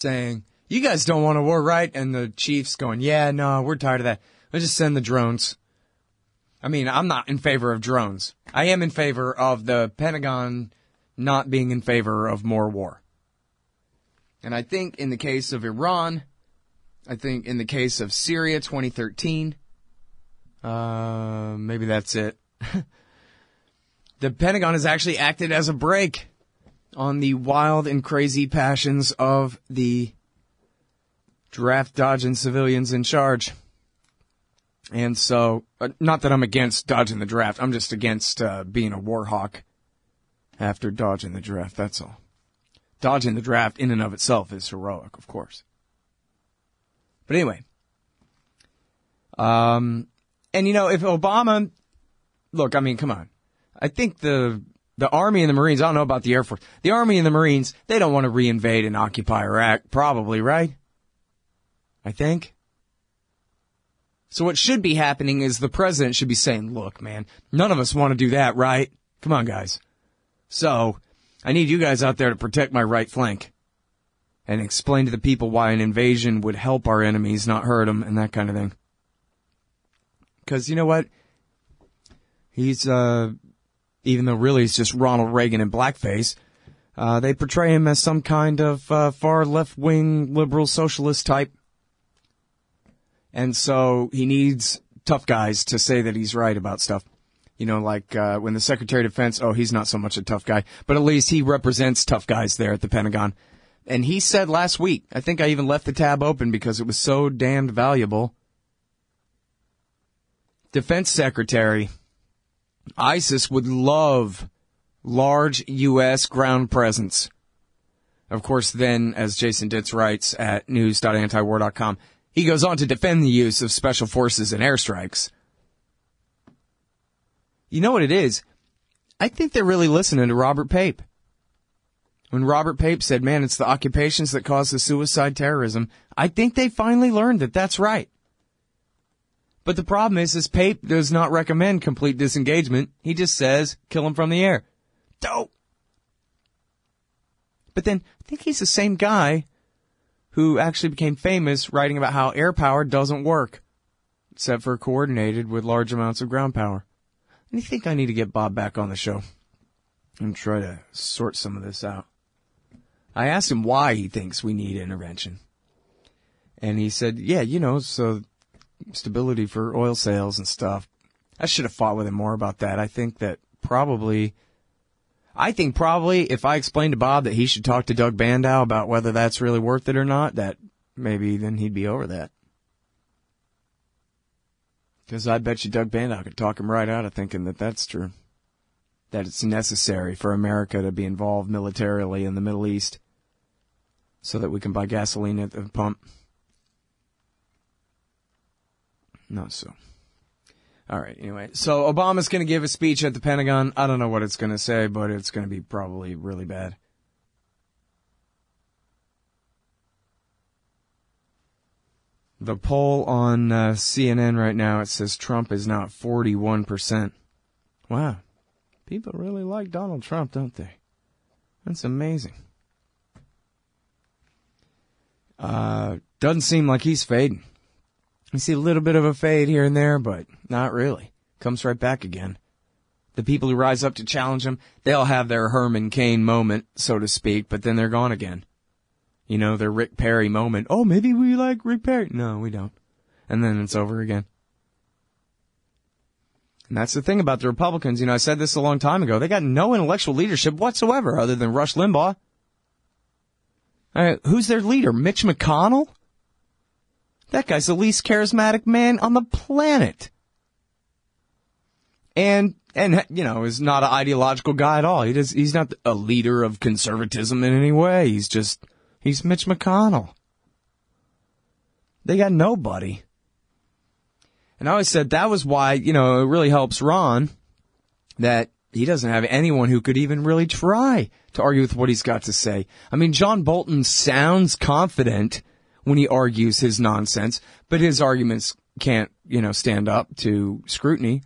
saying, you guys don't want a war, right? And the chiefs going, yeah, no, we're tired of that. Let's just send the drones. I mean, I'm not in favor of drones. I am in favor of the Pentagon not being in favor of more war. And I think in the case of Iran, I think in the case of Syria 2013, maybe that's it. The Pentagon has actually acted as a brake on the wild and crazy passions of the draft-dodging civilians in charge. And so, not that I'm against dodging the draft, I'm just against being a war hawk after dodging the draft, that's all. Dodging the draft in and of itself is heroic, of course. But anyway. And you know, if Obama, look, I mean, come on. I think the Army and the Marines, I don't know about the Air Force. The Army and the Marines, they don't want to reinvade and occupy Iraq, probably, right? I think. So what should be happening is the president should be saying, look, man, none of us want to do that, right? Come on, guys. So, I need you guys out there to protect my right flank and explain to the people why an invasion would help our enemies, not hurt them, and that kind of thing. Because, you know what? He's, even though really it's just Ronald Reagan in blackface, they portray him as some kind of far left-wing liberal socialist type. And so he needs tough guys to say that he's right about stuff. You know, like when the Secretary of Defense, he's not so much a tough guy, but at least he represents tough guys there at the Pentagon. And he said last week, I think I even left the tab open because it was so damned valuable. Defense Secretary, ISIS would love large U.S. ground presence. Of course, then, as Jason Ditz writes at news.antiwar.com, he goes on to defend the use of special forces and airstrikes. You know what it is? I think they're really listening to Robert Pape. When Robert Pape said, man, it's the occupations that cause the suicide terrorism, I think they finally learned that that's right. But the problem is Pape does not recommend complete disengagement. He just says, kill them from the air. Dope. But then, I think he's the same guy who actually became famous writing about how air power doesn't work, except for coordinated with large amounts of ground power. And I think I need to get Bob back on the show and try to sort some of this out. I asked him why he thinks we need intervention. And he said, yeah, you know, so stability for oil sales and stuff. I should have fought with him more about that. I think probably if I explained to Bob that he should talk to Doug Bandow about whether that's really worth it or not, that maybe then he'd be over that. Because I bet you Doug Bandow could talk him right out of thinking that that's true. That it's necessary for America to be involved militarily in the Middle East so that we can buy gasoline at the pump. Not so. All right, anyway. So Obama's going to give a speech at the Pentagon. I don't know what it's going to say, but it's going to be probably really bad. The poll on CNN right now, it says Trump is now at 41%. Wow. People really like Donald Trump, don't they? That's amazing. Doesn't seem like he's fading. You see a little bit of a fade here and there, but not really. Comes right back again. The people who rise up to challenge him, they'll have their Herman Cain moment, so to speak, but then they're gone again. You know, their Rick Perry moment. Oh, maybe we like Rick Perry. No, we don't. And then it's over again. And that's the thing about the Republicans. You know, I said this a long time ago. They got no intellectual leadership whatsoever other than Rush Limbaugh. All right, who's their leader? Mitch McConnell? That guy's the least charismatic man on the planet. And you know, is not an ideological guy at all. He's not a leader of conservatism in any way. He's Mitch McConnell. They got nobody. And I always said that was why, you know, it really helps Ron that he doesn't have anyone who could even really try to argue with what he's got to say. I mean, John Bolton sounds confident when he argues his nonsense, but his arguments can't, you know, stand up to scrutiny,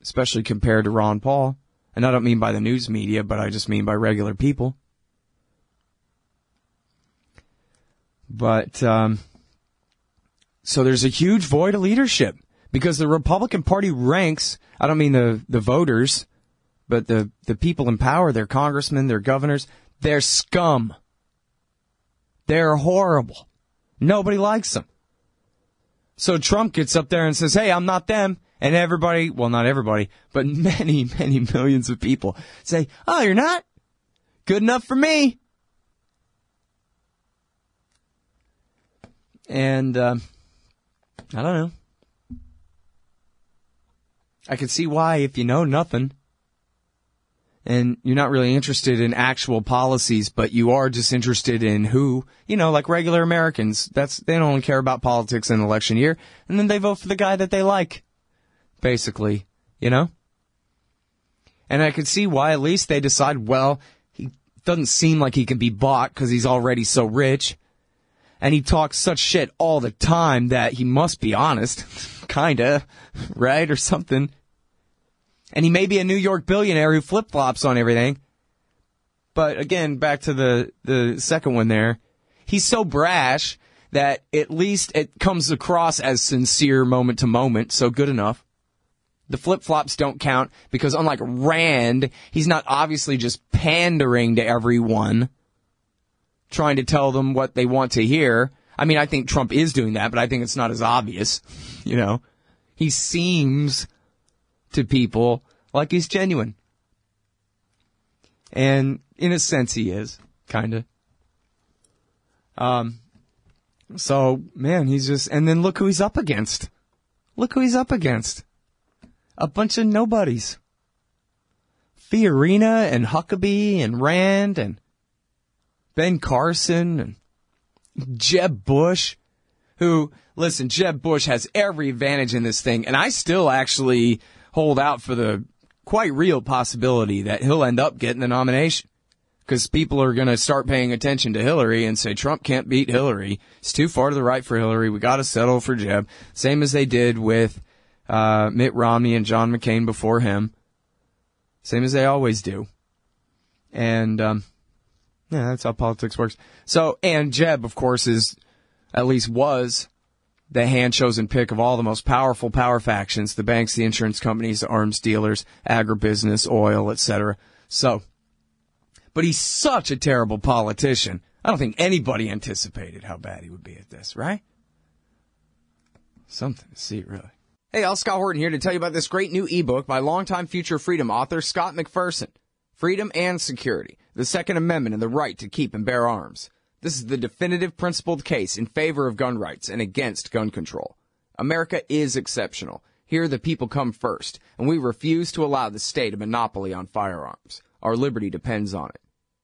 especially compared to Ron Paul. And I don't mean by the news media, but I just mean by regular people. But, so there's a huge void of leadership because the Republican Party ranks, I don't mean the voters, but the people in power, their congressmen, their governors, they're scum. They're horrible. Nobody likes them. So Trump gets up there and says, hey, I'm not them. And everybody, well, not everybody, but many, many millions of people say, oh, you're not? Good enough for me. And, I don't know. I can see why if you know nothing and you're not really interested in actual policies, but you are just interested in who, like regular Americans. They don't only care about politics in an election year, and then they vote for the guy that they like, basically, And I could see why at least they decide, well, he doesn't seem like he can be bought because he's already so rich. And he talks such shit all the time that he must be honest, kinda, right, or something. And he may be a New York billionaire who flip-flops on everything. But again, back to the second one there, he's so brash that at least it comes across as sincere moment to moment, so good enough. The flip-flops don't count because unlike Rand, he's not obviously just pandering to everyone, trying to tell them what they want to hear. I mean, I think Trump is doing that, but I think it's not as obvious, He seems to people like he's genuine. And in a sense he is, kind of. So, man, he's just, and then look who he's up against. Look who he's up against. A bunch of nobodies. Fiorina and Huckabee and Rand and Ben Carson and Jeb Bush, who, listen, Jeb Bush has every advantage in this thing, and I still actually hold out for the quite real possibility that he'll end up getting the nomination. Because people are going to start paying attention to Hillary and say, Trump can't beat Hillary. It's too far to the right for Hillary. We got to settle for Jeb. Same as they did with Mitt Romney and John McCain before him. Same as they always do. And, yeah, that's how politics works. So, and Jeb, of course, was the hand-chosen pick of all the most powerful power factions, the banks, the insurance companies, the arms dealers, agribusiness, oil, etc. So, but he's such a terrible politician. I don't think anybody anticipated how bad he would be at this, right? Something to see, really. Hey, all, Scott Horton here to tell you about this great new ebook by longtime Future Freedom author Scott McPherson. Freedom and Security, the Second Amendment and the Right to Keep and Bear Arms. This is the definitive principled case in favor of gun rights and against gun control. America is exceptional. Here the people come first, and we refuse to allow the state a monopoly on firearms. Our liberty depends on it.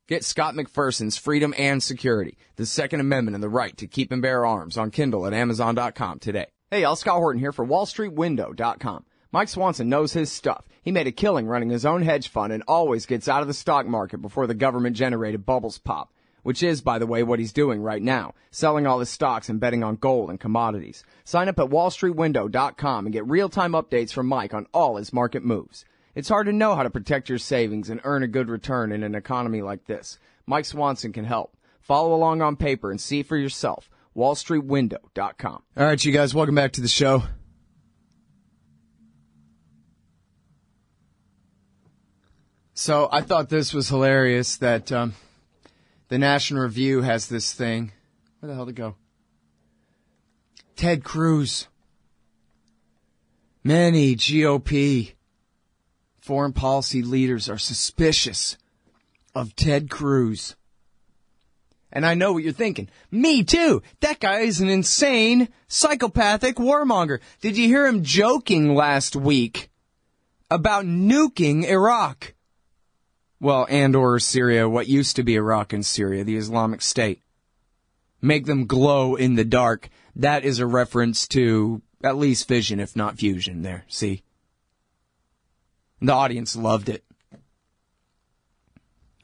Get Scott McPherson's Freedom and Security, the Second Amendment and the Right to Keep and Bear Arms on Kindle at Amazon.com today. Hey, y'all, Scott Horton here for WallStreetWindow.com. Mike Swanson knows his stuff. He made a killing running his own hedge fund and always gets out of the stock market before the government-generated bubbles pop, which is, by the way, what he's doing right now, selling all his stocks and betting on gold and commodities. Sign up at WallStreetWindow.com and get real-time updates from Mike on all his market moves. It's hard to know how to protect your savings and earn a good return in an economy like this. Mike Swanson can help. Follow along on paper and see for yourself. WallStreetWindow.com. All right, you guys, welcome back to the show. So I thought this was hilarious that the National Review has this thing. Where the hell did it go? Ted Cruz. Many GOP foreign policy leaders are suspicious of Ted Cruz. And I know what you're thinking. Me too. That guy is an insane, psychopathic warmonger. Did you hear him joking last week about nuking Iraq? Well, and or Syria, what used to be Iraq and Syria, the Islamic State. Make them glow in the dark. That is a reference to at least fission, if not fusion there. See? The audience loved it.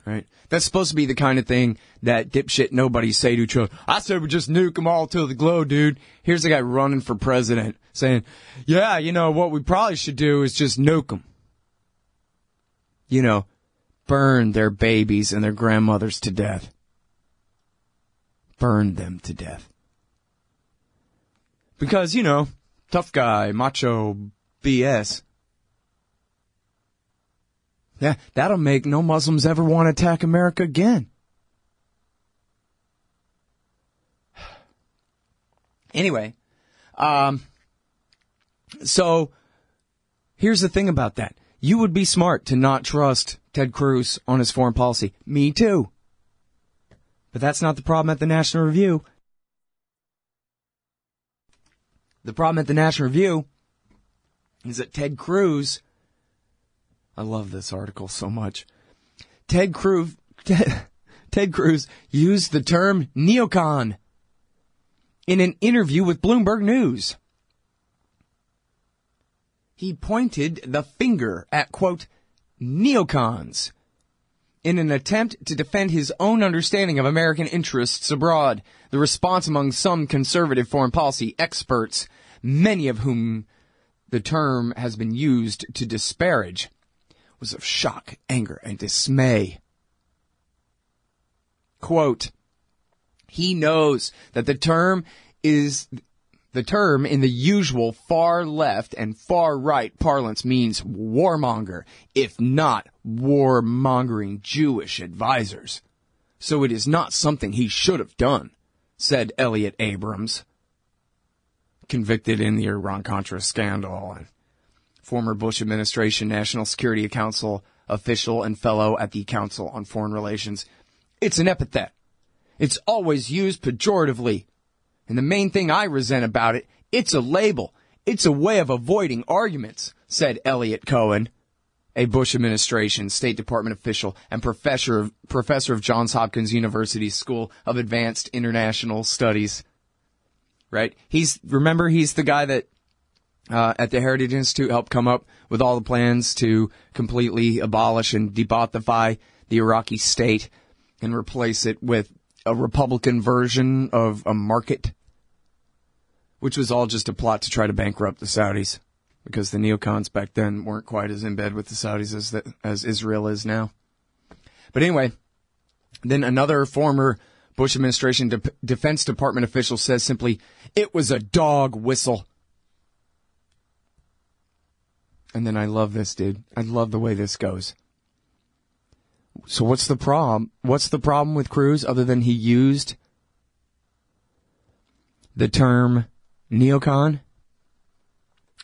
Right? That's supposed to be the kind of thing that dipshit nobodies say to each other. I said we just nuke them all till the glow, dude. Here's a guy running for president saying, yeah, what we probably should do is just nuke them. Burn their babies and their grandmothers to death. Burned them to death. Because, tough guy, macho BS. Yeah, that'll make no Muslims ever want to attack America again. Anyway, so here's the thing about that. You would be smart to not trust Ted Cruz on his foreign policy. Me too. But that's not the problem at the National Review. The problem at the National Review is that Ted Cruz, I love this article so much. Ted Cruz used the term neocon in an interview with Bloomberg News. He pointed the finger at, quote, neocons in an attempt to defend his own understanding of American interests abroad. The response among some conservative foreign policy experts, many of whom the term has been used to disparage, was of shock, anger, and dismay. Quote, he knows that the term in the usual far left and far right parlance means warmonger, if not warmongering Jewish advisors. So it is not something he should have done, said Elliot Abrams, convicted in the Iran-Contra scandal and former Bush administration National Security Council official and fellow at the Council on Foreign Relations. It's an epithet. It's always used pejoratively. And the main thing I resent about it, it's a label. It's a way of avoiding arguments, said Elliot Cohen, a Bush administration State Department official and professor of Johns Hopkins University School of Advanced International Studies. Right? He's the guy that at the Heritage Institute helped come up with all the plans to completely abolish and debauthify the Iraqi state and replace it with a Republican version of a market, which was all just a plot to try to bankrupt the Saudis, because the neocons back then weren't quite as in bed with the Saudis as Israel is now. But anyway, then another former Bush administration Defense Department official says simply, it was a dog whistle. And then I love this, dude. I love the way this goes. So what's the problem? What's the problem with Cruz other than he used the term neocon?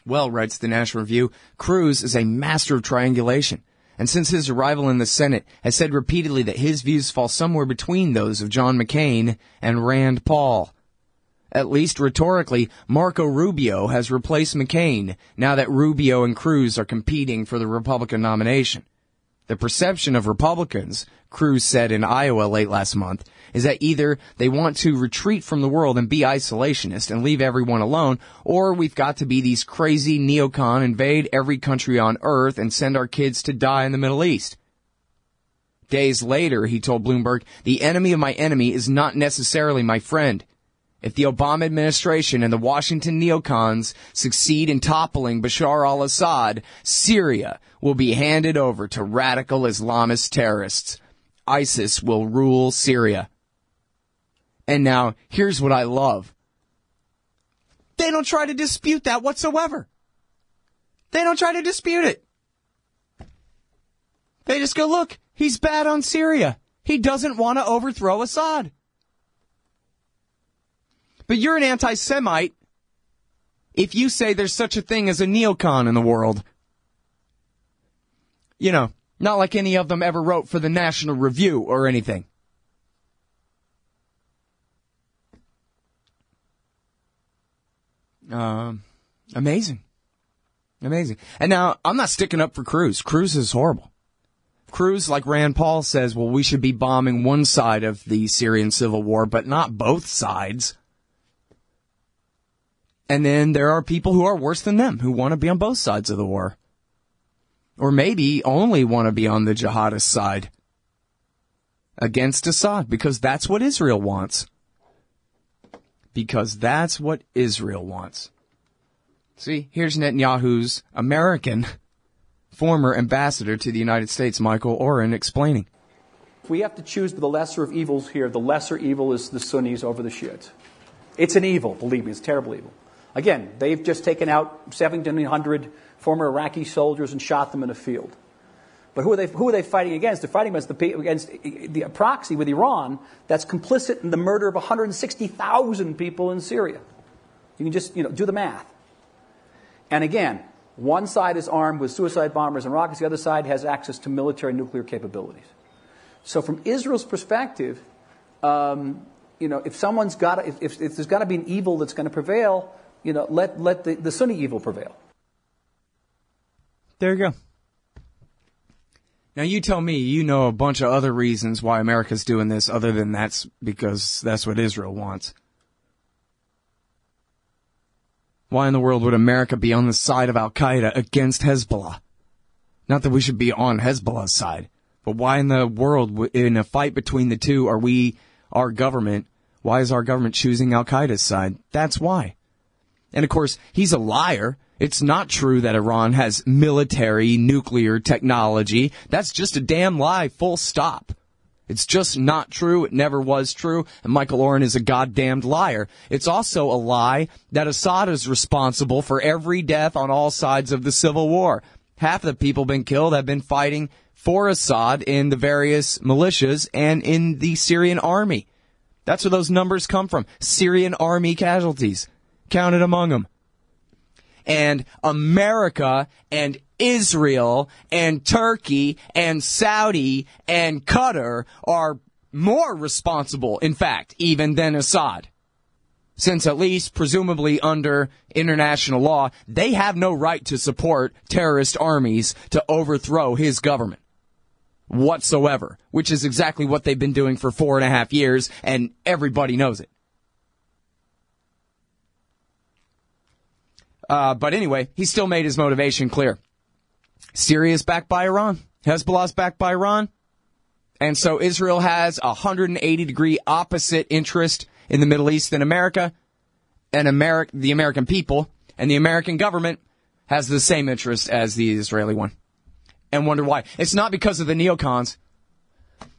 Well, writes the National Review, Cruz is a master of triangulation, and since his arrival in the Senate has said repeatedly that his views fall somewhere between those of John McCain and Rand Paul. At least rhetorically, Marco Rubio has replaced McCain now that Rubio and Cruz are competing for the Republican nomination. The perception of Republicans, Cruz said in Iowa late last month, is that either they want to retreat from the world and be isolationist and leave everyone alone, or we've got to be these crazy neocon, invade every country on earth and send our kids to die in the Middle East. Days later, he told Bloomberg, the enemy of my enemy is not necessarily my friend. If the Obama administration and the Washington neocons succeed in toppling Bashar al-Assad, Syria will be handed over to radical Islamist terrorists. ISIS will rule Syria. And now, here's what I love. They don't try to dispute that whatsoever. They don't try to dispute it. They just go, look, he's bad on Syria. He doesn't want to overthrow Assad. But you're an anti-Semite if you say there's such a thing as a neocon in the world. You know, not like any of them ever wrote for the National Review or anything. Amazing. Amazing. And now, I'm not sticking up for Cruz. Cruz is horrible. Cruz, like Rand Paul, says, well, we should be bombing one side of the Syrian civil war, but not both sides. And then there are people who are worse than them, who want to be on both sides of the war. Or maybe only want to be on the jihadist side against Assad, because that's what Israel wants. Because that's what Israel wants. See, here's Netanyahu's American former ambassador to the United States, Michael Oren, explaining. If we have to choose the lesser of evils here, the lesser evil is the Sunnis over the Shiites. It's an evil, believe me, it's terrible evil. Again, they've just taken out 1,700 former Iraqi soldiers and shot them in a field. But who are they fighting against? They're fighting against the proxy with Iran that's complicit in the murder of 160,000 people in Syria. You can just, do the math. And again, one side is armed with suicide bombers and rockets. The other side has access to military nuclear capabilities. So from Israel's perspective, if someone's got, if there's got to be an evil that's going to prevail, let the Sunni evil prevail. There you go. Now you tell me you know a bunch of other reasons why America's doing this other than that's because that's what Israel wants. Why in the world would America be on the side of Al-Qaeda against Hezbollah? Not that we should be on Hezbollah's side, but why in the world, in a fight between the two, our government, why is our government choosing Al-Qaeda's side? That's why. And of course, he's a liar. It's not true that Iran has military nuclear technology. That's just a damn lie, full stop. It's just not true. It never was true. And Michael Oren is a goddamned liar. It's also a lie that Assad is responsible for every death on all sides of the civil war. Half of the people been killed have been fighting for Assad in the various militias and in the Syrian army. That's where those numbers come from. Syrian army casualties. Counted among them. And America and Israel and Turkey and Saudi and Qatar are more responsible, in fact, even than Assad. Since at least, presumably under international law, they have no right to support terrorist armies to overthrow his government whatsoever, which is exactly what they've been doing for 4.5 years, and everybody knows it. But anyway, he still made his motivation clear. Syria is backed by Iran. Hezbollah is backed by Iran. And so Israel has a 180-degree opposite interest in the Middle East than America. And the American people and the American government has the same interest as the Israeli one. And wonder why. It's not because of the neocons.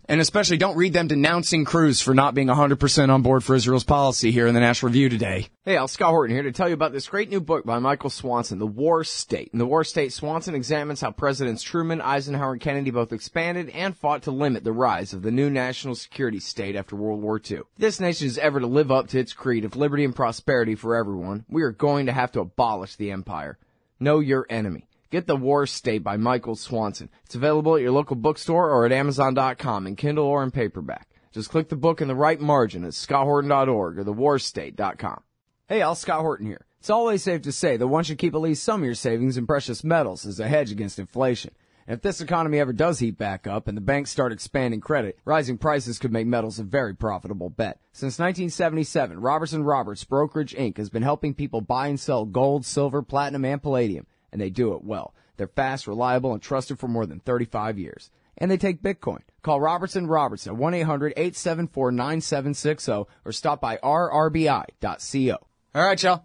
And especially don't read them denouncing Cruz for not being 100% on board for Israel's policy here in the National Review today. Hey, Scott Horton here to tell you about this great new book by Michael Swanson, The War State. In The War State, Swanson examines how Presidents Truman, Eisenhower, and Kennedy both expanded and fought to limit the rise of the new national security state after World War II. If this nation is ever to live up to its creed of liberty and prosperity for everyone, we are going to have to abolish the empire. Know your enemy. Get The War State by Michael Swanson. It's available at your local bookstore or at Amazon.com in Kindle or in paperback. Just click the book in the right margin at scotthorton.org or thewarstate.com. Hey, Scott Horton here. It's always safe to say that one should keep at least some of your savings in precious metals as a hedge against inflation. And if this economy ever does heat back up and the banks start expanding credit, rising prices could make metals a very profitable bet. Since 1977, Robertson Roberts Brokerage Inc. has been helping people buy and sell gold, silver, platinum, and palladium. And they do it well. They're fast, reliable, and trusted for more than 35 years. And they take Bitcoin. Call Robertson Roberts at 1-800-874-9760 or stop by rrbi.co. All right, y'all.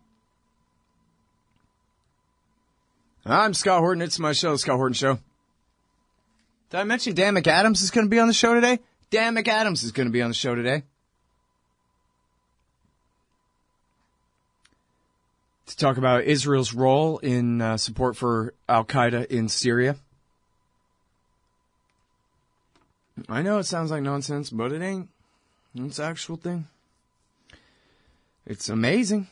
I'm Scott Horton. It's my show, The Scott Horton Show. Did I mention Dan McAdams is going to be on the show today? Dan McAdams is going to be on the show today. To talk about Israel's role in support for Al-Qaeda in Syria. I know it sounds like nonsense, but it ain't. It's an actual thing. It's amazing.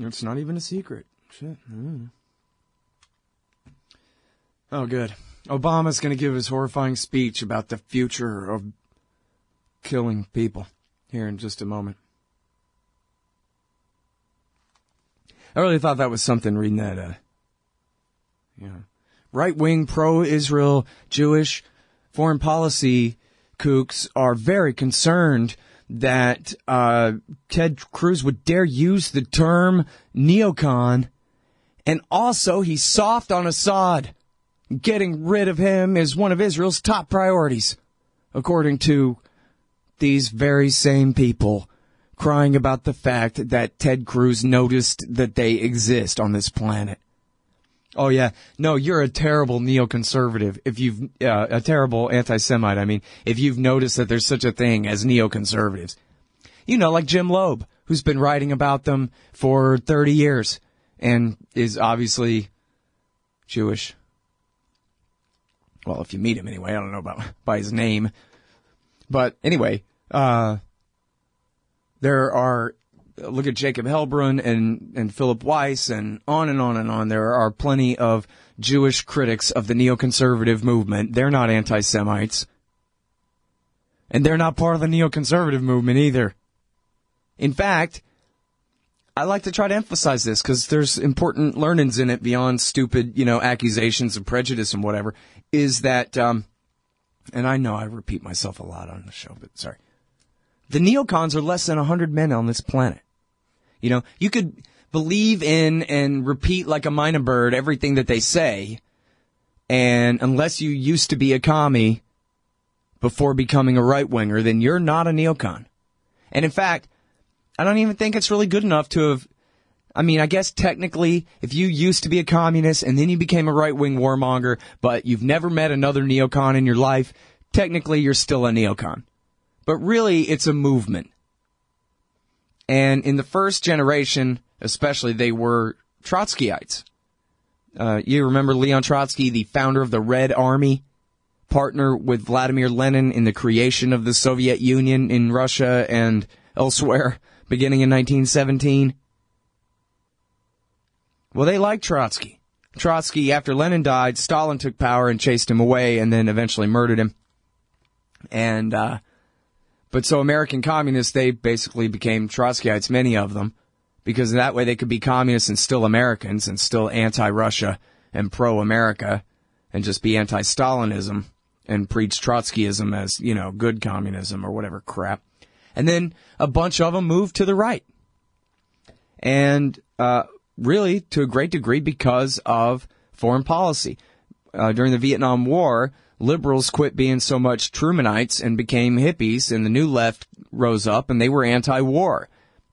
It's not even a secret. Shit. Oh, good. Obama's going to give his horrifying speech about the future of killing people here in just a moment. I really thought that was something reading that, right-wing, pro-Israel, Jewish foreign policy kooks are very concerned that Ted Cruz would dare use the term neocon, and also he's soft on Assad. Getting rid of him is one of Israel's top priorities, according to these very same people crying about the fact that Ted Cruz noticed that they exist on this planet. Oh, yeah. No, you're a terrible neoconservative if you've, a terrible anti-Semite. I mean, if you've noticed that there's such a thing as neoconservatives. You know, like Jim Loeb, who's been writing about them for 30 years and is obviously Jewish. Well, if you meet him anyway, I don't know about by his name. But anyway, there are, look at Jacob Hellbrun and Philip Weiss and on and on and on. There are plenty of Jewish critics of the neoconservative movement. They're not anti-Semites. And they're not part of the neoconservative movement either. In fact, I like to try to emphasize this because there's important learnings in it beyond stupid, accusations of prejudice and whatever, is that, and I know I repeat myself a lot on the show, but sorry. The neocons are less than 100 men on this planet. You could believe in and repeat like a minor bird everything that they say, and unless you used to be a commie before becoming a right-winger, then you're not a neocon. And in fact, I don't even think it's really good enough to have, I guess technically, if you used to be a communist and then you became a right-wing warmonger, but you've never met another neocon in your life, technically you're still a neocon. But really, it's a movement. And in the first generation, especially, they were Trotskyites. You remember Leon Trotsky, the founder of the Red Army, partner with Vladimir Lenin in the creation of the Soviet Union in Russia and elsewhere, beginning in 1917. Well, they liked Trotsky. Trotsky, after Lenin died, Stalin took power and chased him away and then eventually murdered him. And, but so American communists, they basically became Trotskyites, many of them, because that way they could be communists and still Americans and still anti-Russia and pro-America and just be anti-Stalinism and preach Trotskyism as, good communism or whatever crap. And then a bunch of them moved to the right. And really, to a great degree, because of foreign policy. During the Vietnam War, liberals quit being so much Trumanites and became hippies, and the new left rose up, and they were anti-war.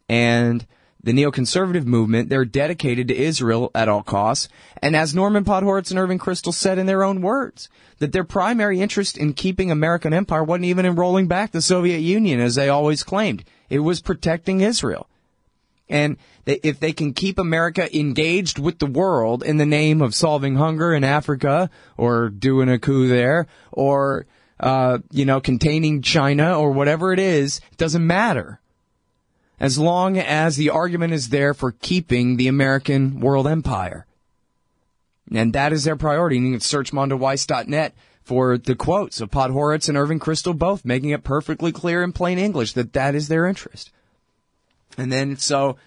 And the neoconservative movement, they're dedicated to Israel at all costs. And as Norman Podhoretz and Irving Kristol said in their own words, that their primary interest in keeping American empire wasn't even in rolling back the Soviet Union, as they always claimed. It was protecting Israel. And if they can keep America engaged with the world in the name of solving hunger in Africa or doing a coup there or, containing China or whatever it is, it doesn't matter. As long as the argument is there for keeping the American world empire. And that is their priority. And you can search mondoweiss.net for the quotes of Podhoretz and Irving Kristol both, making it perfectly clear in plain English that that is their interest. And then, so,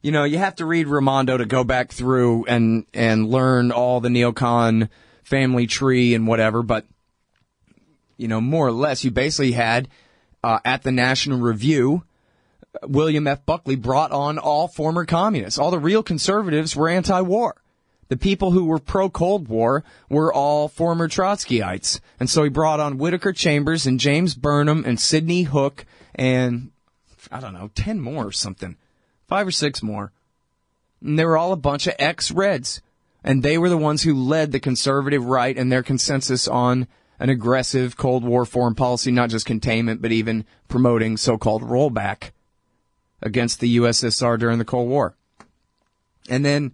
you have to read Raimondo to go back through and learn all the neocon family tree and whatever, but, more or less, you basically had, at the National Review, William F. Buckley brought on all former communists. All the real conservatives were anti-war. The people who were pro-Cold War were all former Trotskyites. And so he brought on Whittaker Chambers and James Burnham and Sidney Hook and, 10 more or something. 5 or 6 more. And they were all a bunch of ex-Reds. And they were the ones who led the conservative right and their consensus on an aggressive Cold War foreign policy, not just containment, but even promoting so-called rollback against the USSR during the Cold War. And then,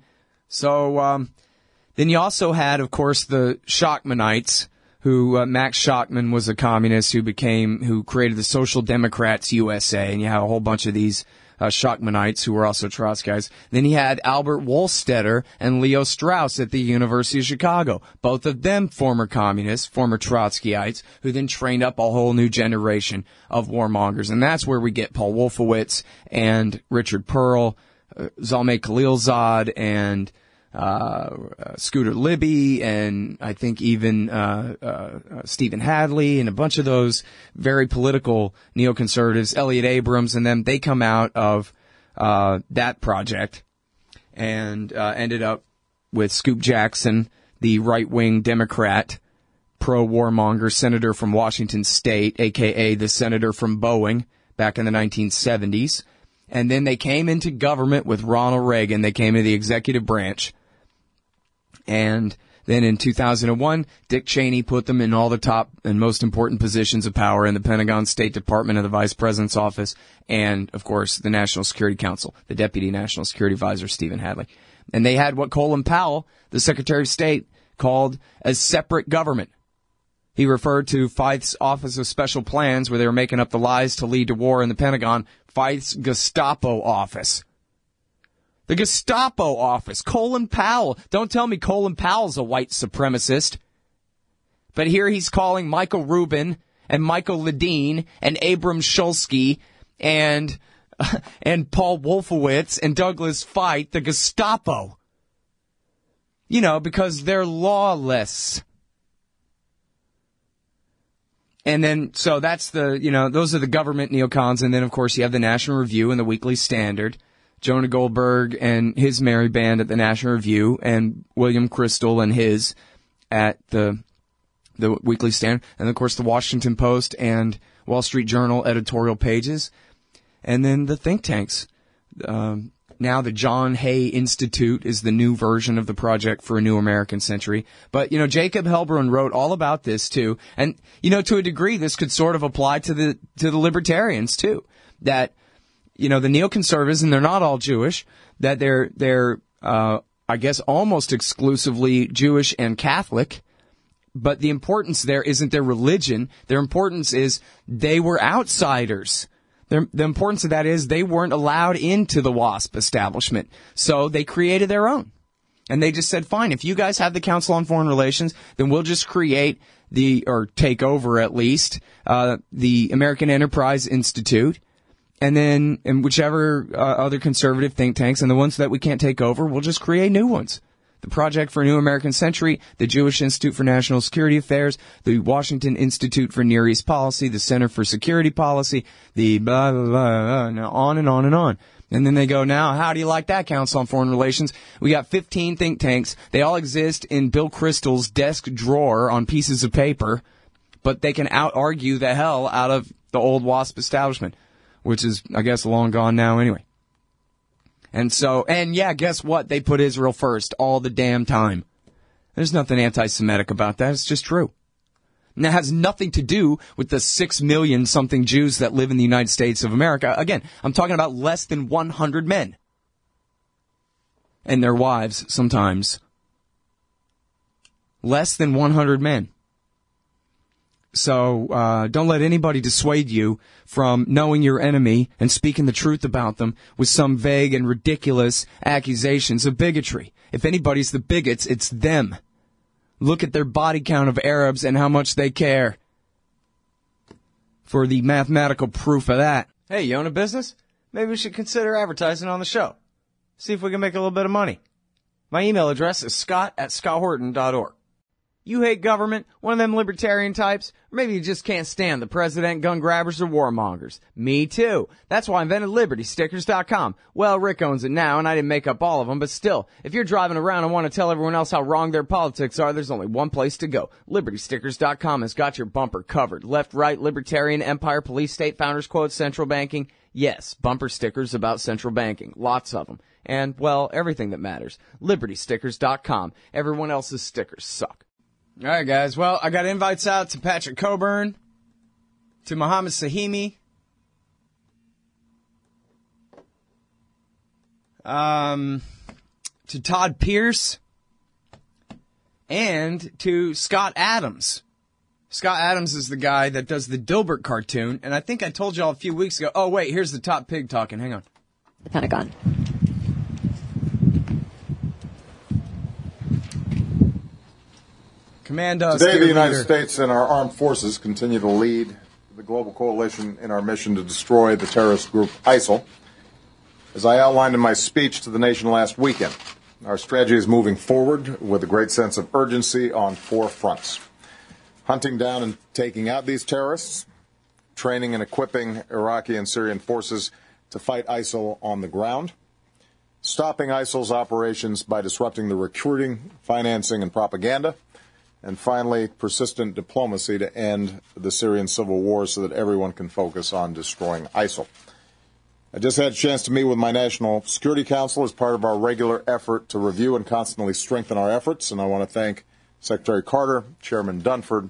then you also had, of course, the Shockmanites, who, Max Shockman was a communist who created the Social Democrats USA, and you have a whole bunch of these, Shockmanites who were also Trotskyites. Then you had Albert Wohlstetter and Leo Strauss at the University of Chicago. Both of them former communists, former Trotskyites, who then trained up a whole new generation of warmongers. And that's where we get Paul Wolfowitz and Richard Pearl, Zalmay Khalilzad and Scooter Libby, and I think even Stephen Hadley, and a bunch of those very political neoconservatives, Elliot Abrams, and them. They come out of that project and ended up with Scoop Jackson, the right-wing Democrat, pro-warmonger senator from Washington State, a.k.a. the senator from Boeing, back in the 1970s. And then they came into government with Ronald Reagan. They came into the executive branch. And then in 2001, Dick Cheney put them in all the top and most important positions of power in the Pentagon, State Department, and the Vice President's office, and, of course, the National Security Council, the Deputy National Security Advisor, Stephen Hadley. And they had what Colin Powell, the Secretary of State, called a separate government. He referred to Feith's Office of Special Plans, where they were making up the lies to lead to war in the Pentagon, Feith's Gestapo office. The Gestapo office. Colin Powell. Don't tell me Colin Powell's a white supremacist. But here he's calling Michael Rubin and Michael Ledeen and Abram Shulsky and Paul Wolfowitz and Douglas Feith the Gestapo. You know, because they're lawless. And then, so that's those are the government neocons. And then, of course, you have the National Review and the Weekly Standard. Jonah Goldberg and his merry band at the National Review, and William Crystal and his at the Weekly Standard, and of course the Washington Post and Wall Street Journal editorial pages, and then the think tanks. Now the John Hay Institute is the new version of the Project for a New American Century. But, Jacob Helbrun wrote all about this too, and, to a degree this could sort of apply to the libertarians too, that the neoconservatives, and they're not all Jewish, that they're I guess almost exclusively Jewish and Catholic, but the importance there isn't their religion. Their importance is they were outsiders. The importance of that is they weren't allowed into the WASP establishment, so they created their own. And they just said, fine, if you guys have the Council on Foreign Relations, then we'll just create or take over at least, the American Enterprise Institute. And then, in whichever other conservative think tanks, and the ones that we can't take over, we'll just create new ones. The Project for a New American Century, the Jewish Institute for National Security Affairs, the Washington Institute for Near East Policy, the Center for Security Policy, the blah, blah, blah, blah, on and on and on. And then they go, now, how do you like that, Council on Foreign Relations? We got 15 think tanks. They all exist in Bill Kristol's desk drawer on pieces of paper, but they can out-argue the hell out of the old WASP establishment, which is, I guess, long gone now anyway. And yeah, guess what? They put Israel first all the damn time. There's nothing anti-Semitic about that. It's just true. And that has nothing to do with the 6 million something Jews that live in the United States of America. Again, I'm talking about less than 100 men. And their wives, sometimes. Less than 100 men. So don't let anybody dissuade you from knowing your enemy and speaking the truth about them with some vague and ridiculous accusations of bigotry. If anybody's the bigots, it's them. Look at their body count of Arabs and how much they care. For the mathematical proof of that. Hey, you own a business? Maybe we should consider advertising on the show. See if we can make a little bit of money. My email address is scott@scotthorton.org. You hate government, one of them libertarian types, or maybe you just can't stand the president, gun grabbers, or warmongers. Me too. That's why I invented LibertyStickers.com. Well, Rick owns it now, and I didn't make up all of them, but still, if you're driving around and want to tell everyone else how wrong their politics are, there's only one place to go. LibertyStickers.com has got your bumper covered. Left, right, libertarian, empire, police, state, founders quote, central banking. Yes, bumper stickers about central banking. Lots of them. And, well, everything that matters. LibertyStickers.com. Everyone else's stickers suck. All right, guys. Well, I got invites out to Patrick Coburn, to Mohammed Sahimi, to Todd Pierce, and to Scott Adams. Scott Adams is the guy that does the Dilbert cartoon, and I think I told y'all a few weeks ago. Oh, wait, here's the top pig talking. Hang on. The Pentagon. Today, the United States and our armed forces continue to lead the global coalition in our mission to destroy the terrorist group ISIL. As I outlined in my speech to the nation last weekend, our strategy is moving forward with a great sense of urgency on 4 fronts. Hunting down and taking out these terrorists, training and equipping Iraqi and Syrian forces to fight ISIL on the ground, stopping ISIL's operations by disrupting the recruiting, financing, and propaganda, and finally, persistent diplomacy to end the Syrian civil war so that everyone can focus on destroying ISIL. I just had a chance to meet with my National Security Council as part of our regular effort to review and constantly strengthen our efforts, and I want to thank Secretary Carter, Chairman Dunford,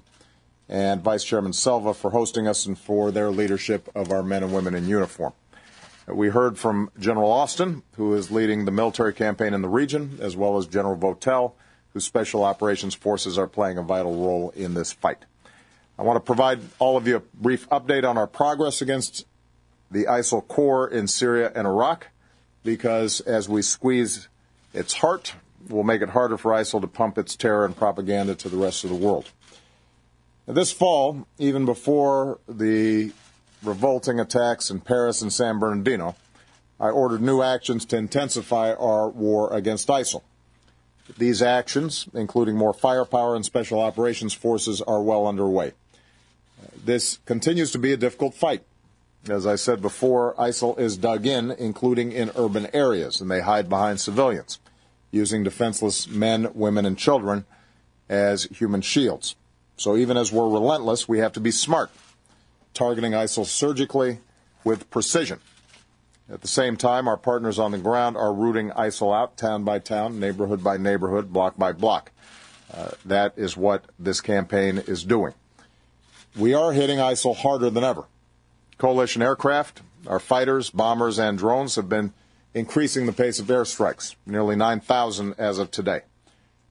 and Vice Chairman Selva for hosting us and for their leadership of our men and women in uniform. We heard from General Austin, who is leading the military campaign in the region, as well as General Votel, whose special operations forces are playing a vital role in this fight. I want to provide all of you a brief update on our progress against the ISIL core in Syria and Iraq, because as we squeeze its heart, we'll make it harder for ISIL to pump its terror and propaganda to the rest of the world. This fall, even before the revolting attacks in Paris and San Bernardino, I ordered new actions to intensify our war against ISIL. These actions, including more firepower and special operations forces, are well underway. This continues to be a difficult fight. As I said before, ISIL is dug in, including in urban areas, and they hide behind civilians, using defenseless men, women, and children as human shields. So even as we're relentless, we have to be smart, targeting ISIL surgically with precision. At the same time, our partners on the ground are rooting ISIL out town by town, neighborhood by neighborhood, block by block. That is what this campaign is doing. We are hitting ISIL harder than ever. Coalition aircraft, our fighters, bombers, and drones have been increasing the pace of airstrikes, nearly 9,000 as of today.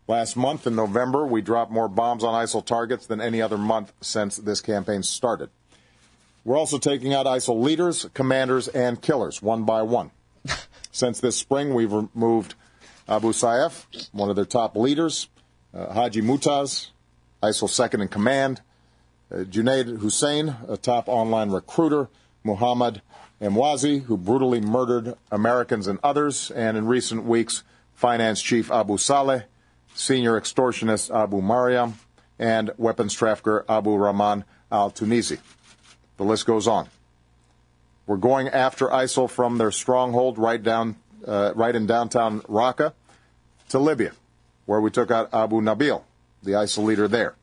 Last month, in November, we dropped more bombs on ISIL targets than any other month since this campaign started. We're also taking out ISIL leaders, commanders, and killers, one by one. Since this spring, we've removed Abu Sayyaf, one of their top leaders, Haji Mutaz, ISIL's second in command, Junaid Hussein, a top online recruiter, Muhammad Emwazi, who brutally murdered Americans and others, and in recent weeks, finance chief Abu Saleh, senior extortionist Abu Mariam, and weapons trafficker Abu Rahman al-Tunisi. The list goes on. We're going after ISIL from their stronghold right in downtown Raqqa to Libya, where we took out Abu Nabil, the ISIL leader there.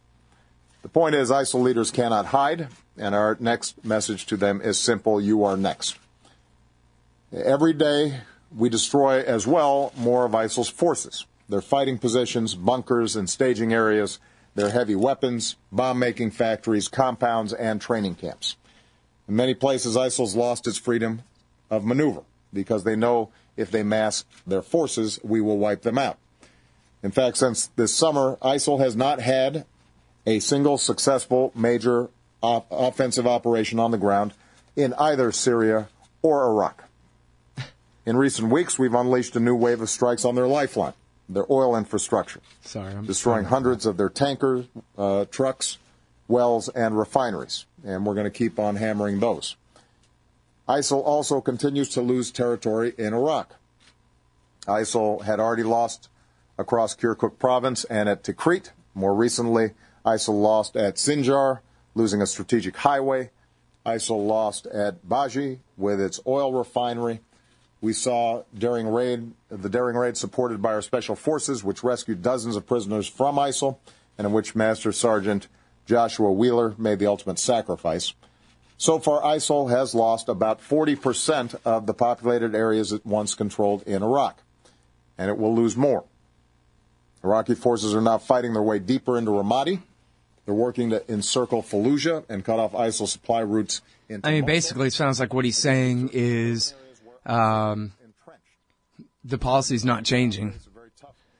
The point is, ISIL leaders cannot hide, and our next message to them is simple: you are next. Every day, we destroy as well more of ISIL's forces, their fighting positions, bunkers, and staging areas, their heavy weapons, bomb-making factories, compounds, and training camps. In many places, ISIL's lost its freedom of maneuver because they know if they mass their forces, we will wipe them out. In fact, since this summer, ISIL has not had a single successful major offensive operation on the ground in either Syria or Iraq. In recent weeks, we've unleashed a new wave of strikes on their lifeline, their oil infrastructure, destroying hundreds of their tankers, trucks, wells, and refineries. And we're going to keep on hammering those. ISIL also continues to lose territory in Iraq. ISIL had already lost across Kirkuk province and at Tikrit. More recently, ISIL lost at Sinjar, losing a strategic highway. ISIL lost at Baji with its oil refinery. We saw the daring raid supported by our special forces, which rescued dozens of prisoners from ISIL, and in which Master Sergeant Joshua Wheeler made the ultimate sacrifice. So far, ISIL has lost about 40% of the populated areas it once controlled in Iraq, and it will lose more. Iraqi forces are now fighting their way deeper into Ramadi. They're working to encircle Fallujah and cut off ISIL supply routes into Mosul. Basically, it sounds like what he's saying is the policy's not changing.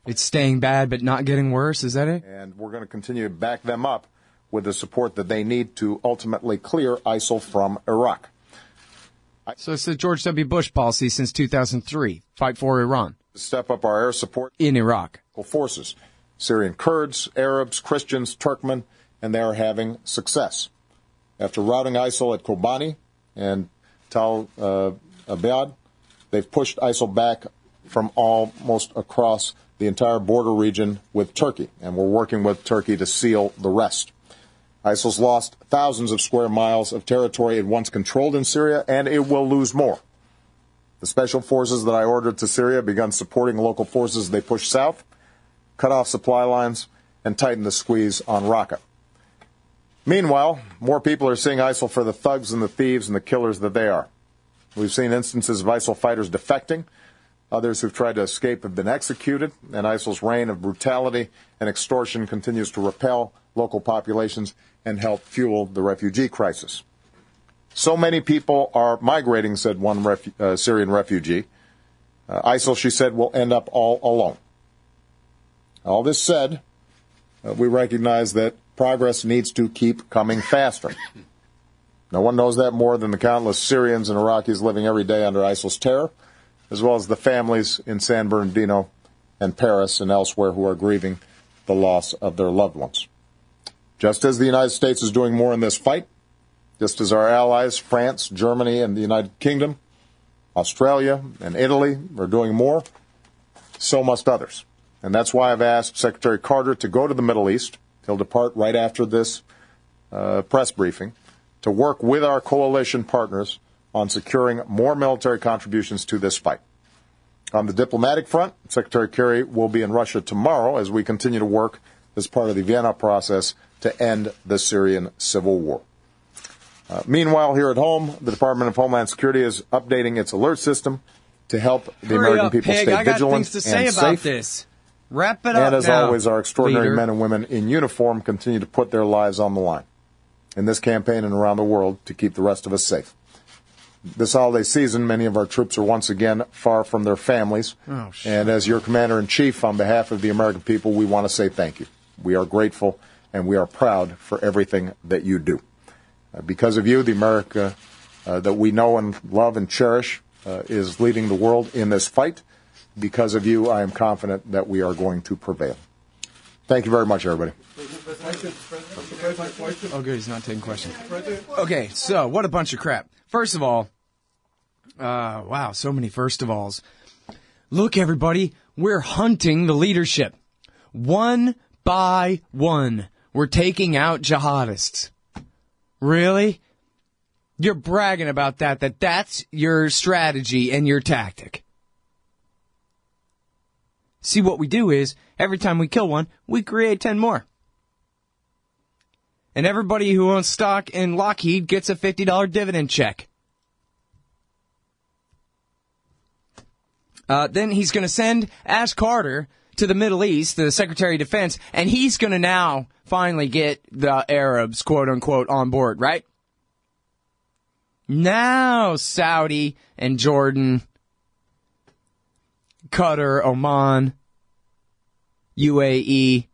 It's staying bad but not getting worse. Is that it? And we're going to continue to back them up with the support that they need to ultimately clear ISIL from Iraq. So it's the George W. Bush policy since 2003. Fight for Iran. Step up our air support in Iraq. Forces, Syrian Kurds, Arabs, Christians, Turkmen, and they are having success. After routing ISIL at Kobani and Tal Abyad, they've pushed ISIL back from almost across the entire border region with Turkey, and we're working with Turkey to seal the rest. ISIL's lost thousands of square miles of territory it once controlled in Syria, and it will lose more. The special forces that I ordered to Syria begun supporting local forces they push south, cut off supply lines, and tighten the squeeze on Raqqa. Meanwhile, more people are seeing ISIL for the thugs and the thieves and the killers that they are. We've seen instances of ISIL fighters defecting. Others who've tried to escape have been executed, and ISIL's reign of brutality and extortion continues to repel local populations and help fuel the refugee crisis. So many people are migrating, said one Syrian refugee. ISIL, she said, will end up all alone. All this said, we recognize that progress needs to keep coming faster. No one knows that more than the countless Syrians and Iraqis living every day under ISIL's terror, as well as the families in San Bernardino and Paris and elsewhere who are grieving the loss of their loved ones. Just as the United States is doing more in this fight, just as our allies, France, Germany, and the United Kingdom, Australia, and Italy are doing more, so must others. And that's why I've asked Secretary Carter to go to the Middle East. He'll depart right after this press briefing to work with our coalition partners on securing more military contributions to this fight. On the diplomatic front, Secretary Kerry will be in Russia tomorrow as we continue to work as part of the Vienna process to end the Syrian civil war. Meanwhile, here at home, the Department of Homeland Security is updating its alert system to help the American people stay vigilant I got things to say and about safe. this. Wrap it up And as now, always, our extraordinary leader. men and women in uniform continue to put their lives on the line in this campaign and around the world to keep the rest of us safe. This holiday season, many of our troops are once again far from their families. And as your commander-in-chief, on behalf of the American people, we want to say thank you. We are grateful and we are proud for everything that you do. Because of you, the America that we know and love and cherish is leading the world in this fight. Because of you, I am confident that we are going to prevail. Thank you very much, everybody. Oh, good. He's not taking questions. Okay, so what a bunch of crap. First of all, wow, so many first of alls. Look, everybody, we're hunting the leadership. One by one, we're taking out jihadists. Really? You're bragging about that's your strategy and your tactic. See, what we do is, every time we kill one, we create 10 more. And everybody who owns stock in Lockheed gets a $50 dividend check. Then he's going to send Ash Carter to the Middle East, the Secretary of Defense, and he's going to now finally get the Arabs, quote-unquote, on board, right? Now Saudi and Jordan, Qatar, Oman, UAE,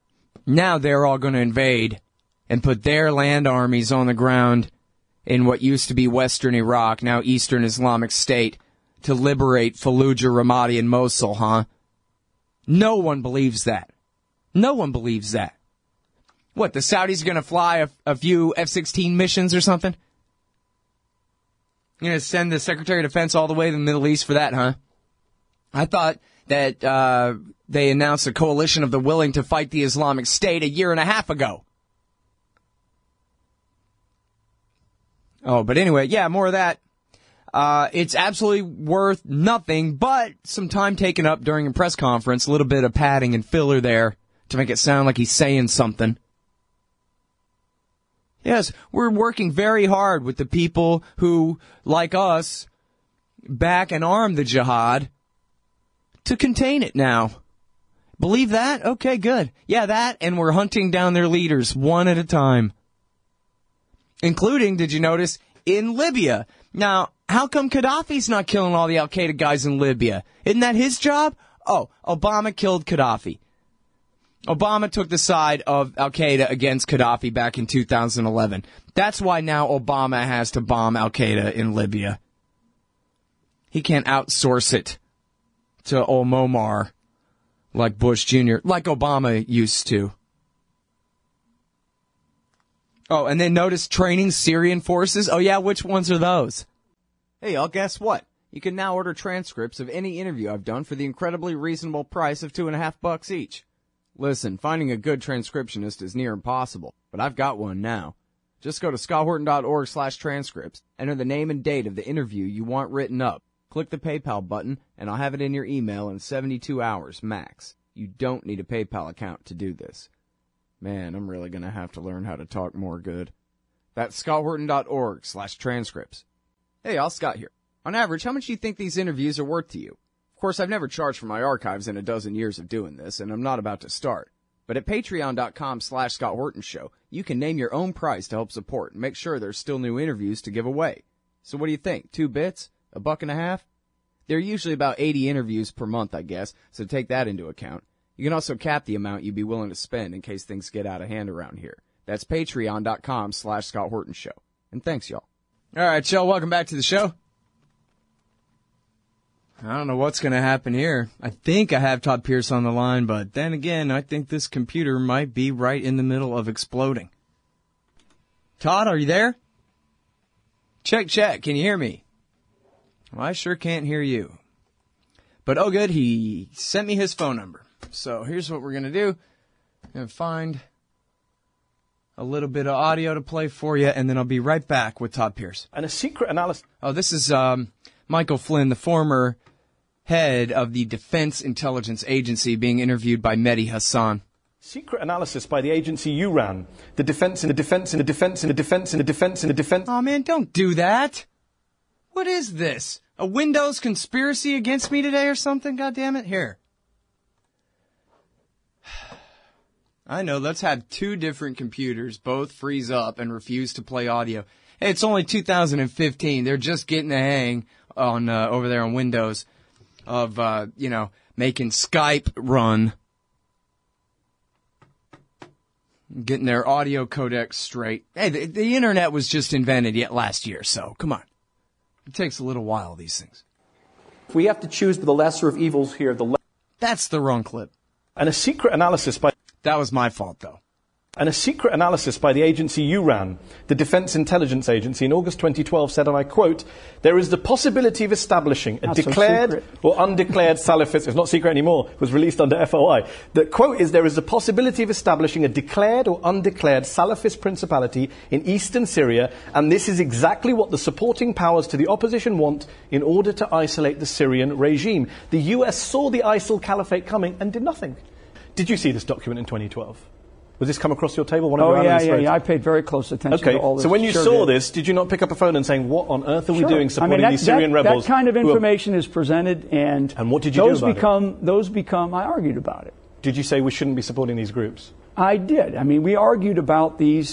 now they're all going to invade and put their land armies on the ground in what used to be Western Iraq, now Eastern Islamic State, to liberate Fallujah, Ramadi, and Mosul, huh? No one believes that. No one believes that. What, the Saudis are going to fly a few F-16 missions or something? You're going to send the Secretary of Defense all the way to the Middle East for that, huh? I thought that they announced a coalition of the willing to fight the Islamic State a year and a half ago. Oh, but anyway, yeah, more of that. It's absolutely worth nothing but some time taken up during a press conference, a little bit of padding and filler there to make it sound like he's saying something. Yes, we're working very hard with the people who, like us, back and arm the jihad to contain it now. Believe that? Okay, good. Yeah, that, and we're hunting down their leaders one at a time. Including, did you notice, in Libya. Now, how come Gaddafi's not killing all the Al-Qaeda guys in Libya? Isn't that his job? Oh, Obama killed Gaddafi. Obama took the side of Al-Qaeda against Gaddafi back in 2011. That's why now Obama has to bomb Al-Qaeda in Libya. He can't outsource it to old Muammar like Bush Jr., like Obama used to. Oh, and then notice training Syrian forces. Oh, yeah, which ones are those? Hey, y'all, guess what? You can now order transcripts of any interview I've done for the incredibly reasonable price of $2.50 each. Listen, finding a good transcriptionist is near impossible, but I've got one now. Just go to scotthorton.org/transcripts, enter the name and date of the interview you want written up, click the PayPal button, and I'll have it in your email in 72 hours max. You don't need a PayPal account to do this. Man, I'm really going to have to learn how to talk more good. That's scotthorton.org/transcripts. Hey, y'all, Scott here. On average, how much do you think these interviews are worth to you? Of course, I've never charged for my archives in a dozen years of doing this, and I'm not about to start. But at patreon.com/Scott Horton Show, you can name your own price to help support and make sure there's still new interviews to give away. So what do you think? 2 bits? $1.50? There are usually about 80 interviews per month, I guess, so take that into account. You can also cap the amount you'd be willing to spend in case things get out of hand around here. That's patreon.com/Scott Horton Show. And thanks, y'all. All right, y'all, welcome back to the show. I don't know what's going to happen here. I think I have Todd Pierce on the line, but then again, I think this computer might be right in the middle of exploding. Todd, are you there? Check, check. Can you hear me? Well, I sure can't hear you. But oh good, he sent me his phone number. So here's what we're going to do. I'm going to find a little bit of audio to play for you, and then I'll be right back with Todd Pierce. And a secret analysis. Oh, this is Michael Flynn, the former head of the Defense Intelligence Agency, being interviewed by Mehdi Hassan. Secret analysis by the agency you ran. The defense and the defense and the defense and the defense and the defense and the defense. Oh, man, don't do that. What is this? A Windows conspiracy against me today or something? God damn it. Here. I know, let's have 2 different computers, both freeze up and refuse to play audio. Hey, it's only 2015. They're just getting the hang on over there on Windows of, making Skype run. Getting their audio codecs straight. Hey, the internet was just invented yet last year, so come on. It takes a little while, these things. If we have to choose the lesser of evils here, That's the wrong clip. And a secret analysis by... That was my fault, though. And a secret analysis by the agency you ran, the Defense Intelligence Agency, in August 2012 said, and I quote, there is the possibility of establishing a declared or undeclared Salafist, it's not secret anymore, it was released under FOI. The quote is, there is the possibility of establishing a declared or undeclared Salafist principality in eastern Syria, and this is exactly what the supporting powers to the opposition want in order to isolate the Syrian regime. The US saw the ISIL caliphate coming and did nothing. Did you see this document in 2012? Was this come across your table? Yeah. I paid very close attention to all this. So when you saw this, did you not pick up a phone and saying, what on earth are we doing supporting these Syrian rebels? That kind of information is presented, and what did you do about it? Those become, I argued about it. Did you say we shouldn't be supporting these groups? I did. I mean, we argued about the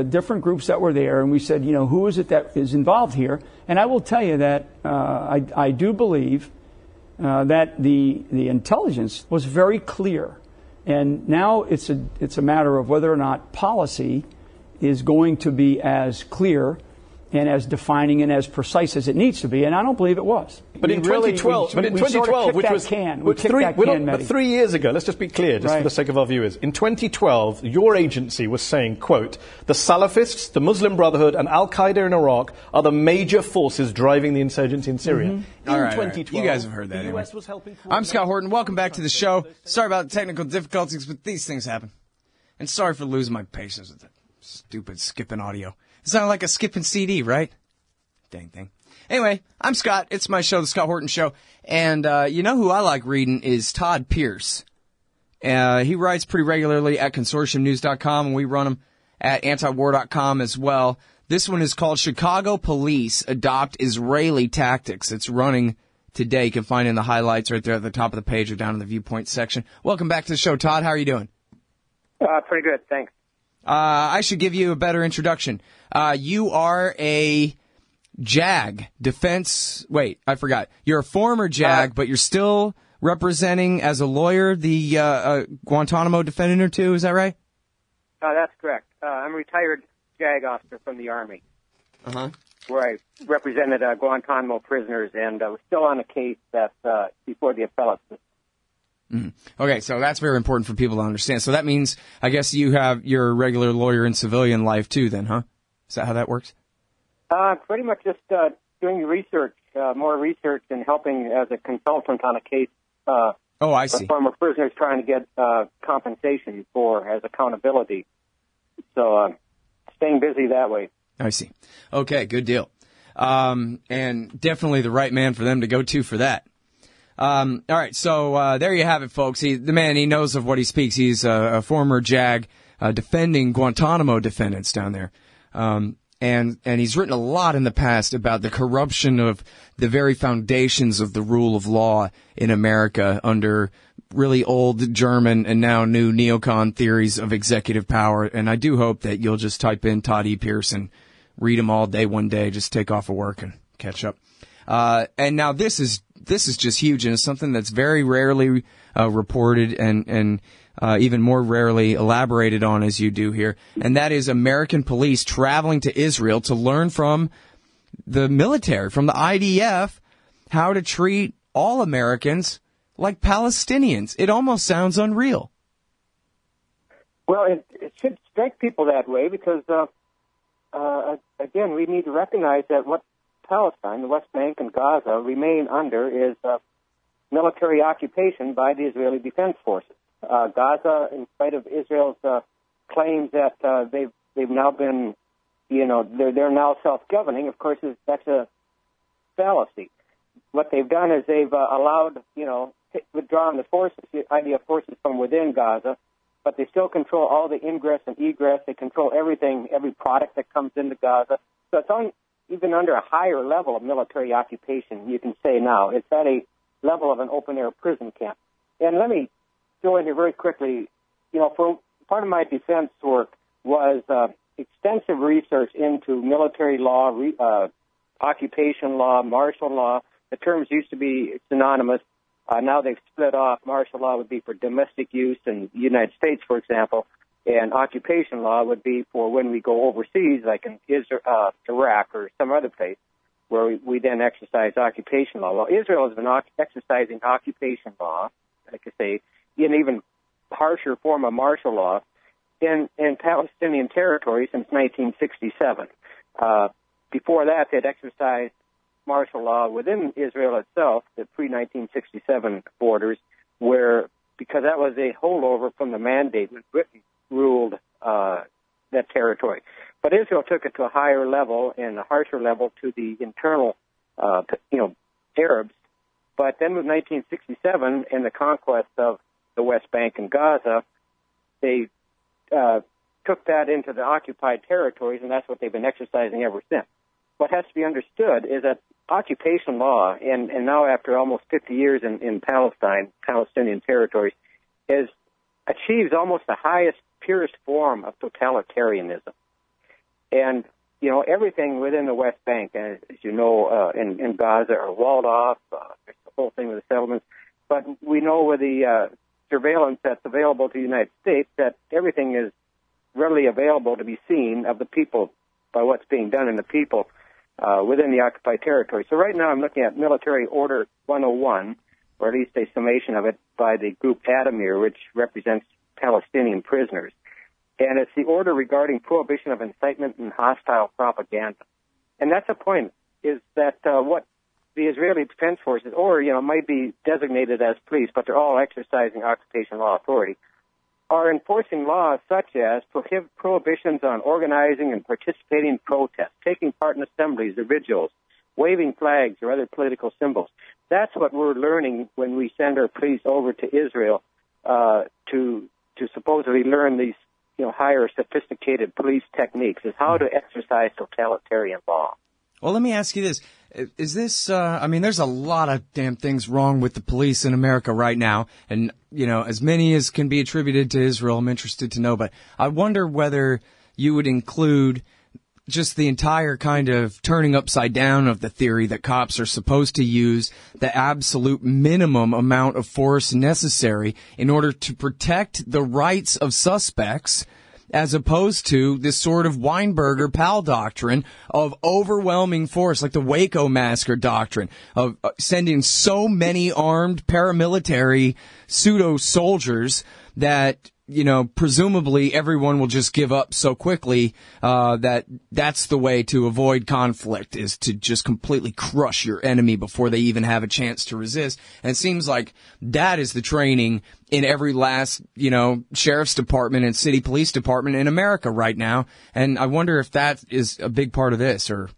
different groups that were there, and we said, who is it that is involved here? And I will tell you that I do believe that the intelligence was very clear. And now it's a matter of whether or not policy is going to be as clear and as defining and as precise as it needs to be, and I don't believe it was. But in 2012, which was 3 years ago, let's just be clear, just for the sake of our viewers. In 2012, your agency was saying, quote, the Salafists, the Muslim Brotherhood, and Al-Qaeda in Iraq are the major forces driving the insurgency in Syria. Mm-hmm. All right. You guys have heard that anyway. I'm Scott Horton. Welcome back to the show. Sorry about the technical difficulties, but these things happen. And sorry for losing my patience with that stupid skipping audio. It sounded like a skipping CD, right? Dang thing. Anyway, I'm Scott. It's my show, The Scott Horton Show. And you know who I like reading is Todd Pierce. He writes pretty regularly at consortiumnews.com, and we run him at antiwar.com as well. This one is called Chicago Police Adopt Israeli Tactics. It's running today. You can find it in the highlights right there at the top of the page or down in the viewpoint section. Welcome back to the show, Todd. How are you doing? Pretty good, thanks. I should give you a better introduction. You are a JAG defense. Wait, I forgot. You're a former JAG, but you're still representing as a lawyer the Guantanamo defendant or two. Is that right? That's correct. I'm a retired JAG officer from the Army, where I represented Guantanamo prisoners, and was still on a case that's before the appellate system. Mm-hmm. Okay, so that's very important for people to understand. So that means, I guess you have your regular lawyer in civilian life too then, huh? Is that how that works? Pretty much just doing research, more research and helping as a consultant on a case. I see. Former prisoners trying to get compensation for as accountability. So staying busy that way. I see. Okay, good deal. And definitely the right man for them to go to for that. All right, so there you have it, folks. The man, he knows of what he speaks. He's a former JAG defending Guantanamo defendants down there. And he's written a lot in the past about the corruption of the very foundations of the rule of law in America under really old German and now new neocon theories of executive power. And I do hope that you'll just type in Todd E. Pearson, read them all day one day, just take off of work and catch up. And now this is just huge, and it's something that's very rarely reported and even more rarely elaborated on as you do here, and that is American police traveling to Israel to learn from the military, from the IDF, how to treat all Americans like Palestinians. It almost sounds unreal. Well, it should strike people that way because, again, we need to recognize that what Palestine, the West Bank, and Gaza remain under is military occupation by the Israeli Defense Forces. Gaza, in spite of Israel's claims that they've now been, they're now self-governing, of course, that's a fallacy. What they've done is they've allowed, withdrawn the forces, the IDF forces from within Gaza, but they still control all the ingress and egress. They control everything, every product that comes into Gaza. So it's even under a higher level of military occupation, you can say now. It's at a level of an open-air prison camp. And let me go in here very quickly. For part of my defense work was extensive research into military law, occupation law, martial law. The terms used to be synonymous. Now they've split off. Martial law would be for domestic use in the United States, for example, and occupation law would be for when we go overseas, like in Iraq or some other place, where we then exercise occupation law. Well, Israel has been exercising occupation law, like I say, in even harsher form of martial law in Palestinian territory since 1967. Before that, they'd exercised martial law within Israel itself, the pre-1967 borders, because that was a holdover from the mandate when Britain ruled that territory. But Israel took it to a higher level and a harsher level to the internal, Arabs. But then with 1967 and the conquest of the West Bank and Gaza, they took that into the occupied territories, and that's what they've been exercising ever since. What has to be understood is that occupation law, and now after almost 50 years in Palestinian territories, achieves almost the highest, purest form of totalitarianism. And, everything within the West Bank, as you know, in Gaza are walled off. There's the whole thing with the settlements. But we know with the surveillance that's available to the United States that everything is readily available to be seen of the people by what's being done in the people within the occupied territory. So right now I'm looking at Military Order 101, or at least a summation of it by the group Adamir, which represents Palestinian prisoners. And it's the order regarding prohibition of incitement and hostile propaganda. And that's the point, is that what the Israeli Defense Forces, or, might be designated as police, but they're all exercising occupation law authority, are enforcing laws such as prohibitions on organizing and participating in protests, taking part in assemblies or vigils, waving flags or other political symbols. That's what we're learning when we send our police over to Israel to supposedly learn these higher sophisticated police techniques, is how to exercise totalitarian law. Well, let me ask you this. Is this, there's a lot of damn things wrong with the police in America right now, and, as many as can be attributed to Israel, I'm interested to know, but I wonder whether you would include just the entire kind of turning upside down of the theory that cops are supposed to use the absolute minimum amount of force necessary in order to protect the rights of suspects, as opposed to this sort of Weinberger Powell doctrine of overwhelming force, like the Waco massacre doctrine of sending so many armed paramilitary pseudo-soldiers that, presumably everyone will just give up so quickly that's the way to avoid conflict, is to just completely crush your enemy before they even have a chance to resist. And it seems like that is the training in every last, sheriff's department and city police department in America right now. And I wonder if that is a big part of this, or,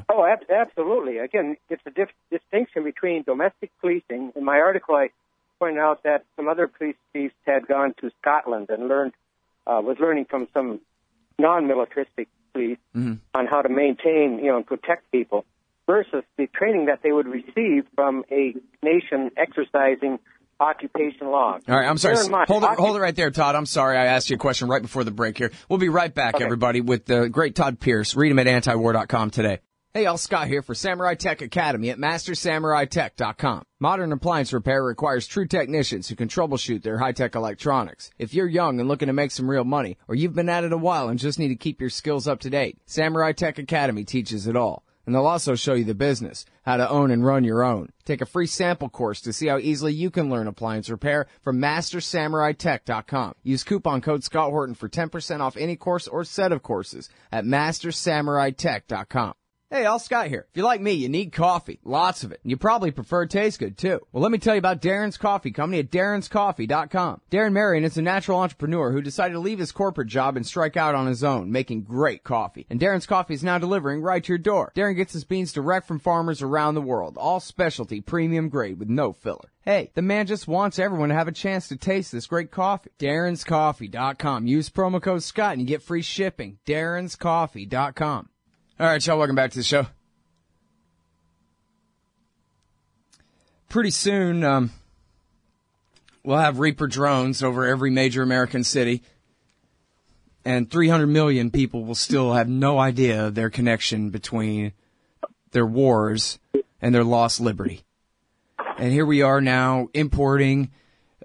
Oh, absolutely. Again, it's a distinction between domestic policing. In my article, I point out that some other police chiefs had gone to Scotland and was learning from some non-militaristic studies on how to maintain, and protect people, versus the training that they would receive from a nation exercising occupation law. All right, I'm sorry. Hold it right there, Todd. I'm sorry I asked you a question right before the break here. We'll be right back, everybody, with the great Todd Pierce. Read him at antiwar.com today. Hey, all, Scott here for Samurai Tech Academy at mastersamuraitech.com. Modern appliance repair requires true technicians who can troubleshoot their high-tech electronics. If you're young and looking to make some real money, or you've been at it a while and just need to keep your skills up to date, Samurai Tech Academy teaches it all. And they'll also show you the business, how to own and run your own. Take a free sample course to see how easily you can learn appliance repair from mastersamuraitech.com. Use coupon code Scott Horton for 10% off any course or set of courses at mastersamuraitech.com. Hey, all, Scott here. If you're like me, you need coffee. Lots of it. And you probably prefer it tastes good, too. Well, let me tell you about Darren's Coffee Company at darrenscoffee.com. Darren Marion is a natural entrepreneur who decided to leave his corporate job and strike out on his own, making great coffee. And Darren's Coffee is now delivering right to your door. Darren gets his beans direct from farmers around the world. All specialty, premium grade with no filler. Hey, the man just wants everyone to have a chance to taste this great coffee. darrenscoffee.com. Use promo code Scott and you get free shipping. darrenscoffee.com. All right, y'all, welcome back to the show. Pretty soon, we'll have Reaper drones over every major American city, and 300 million people will still have no idea of their connection between their wars and their lost liberty. And here we are now importing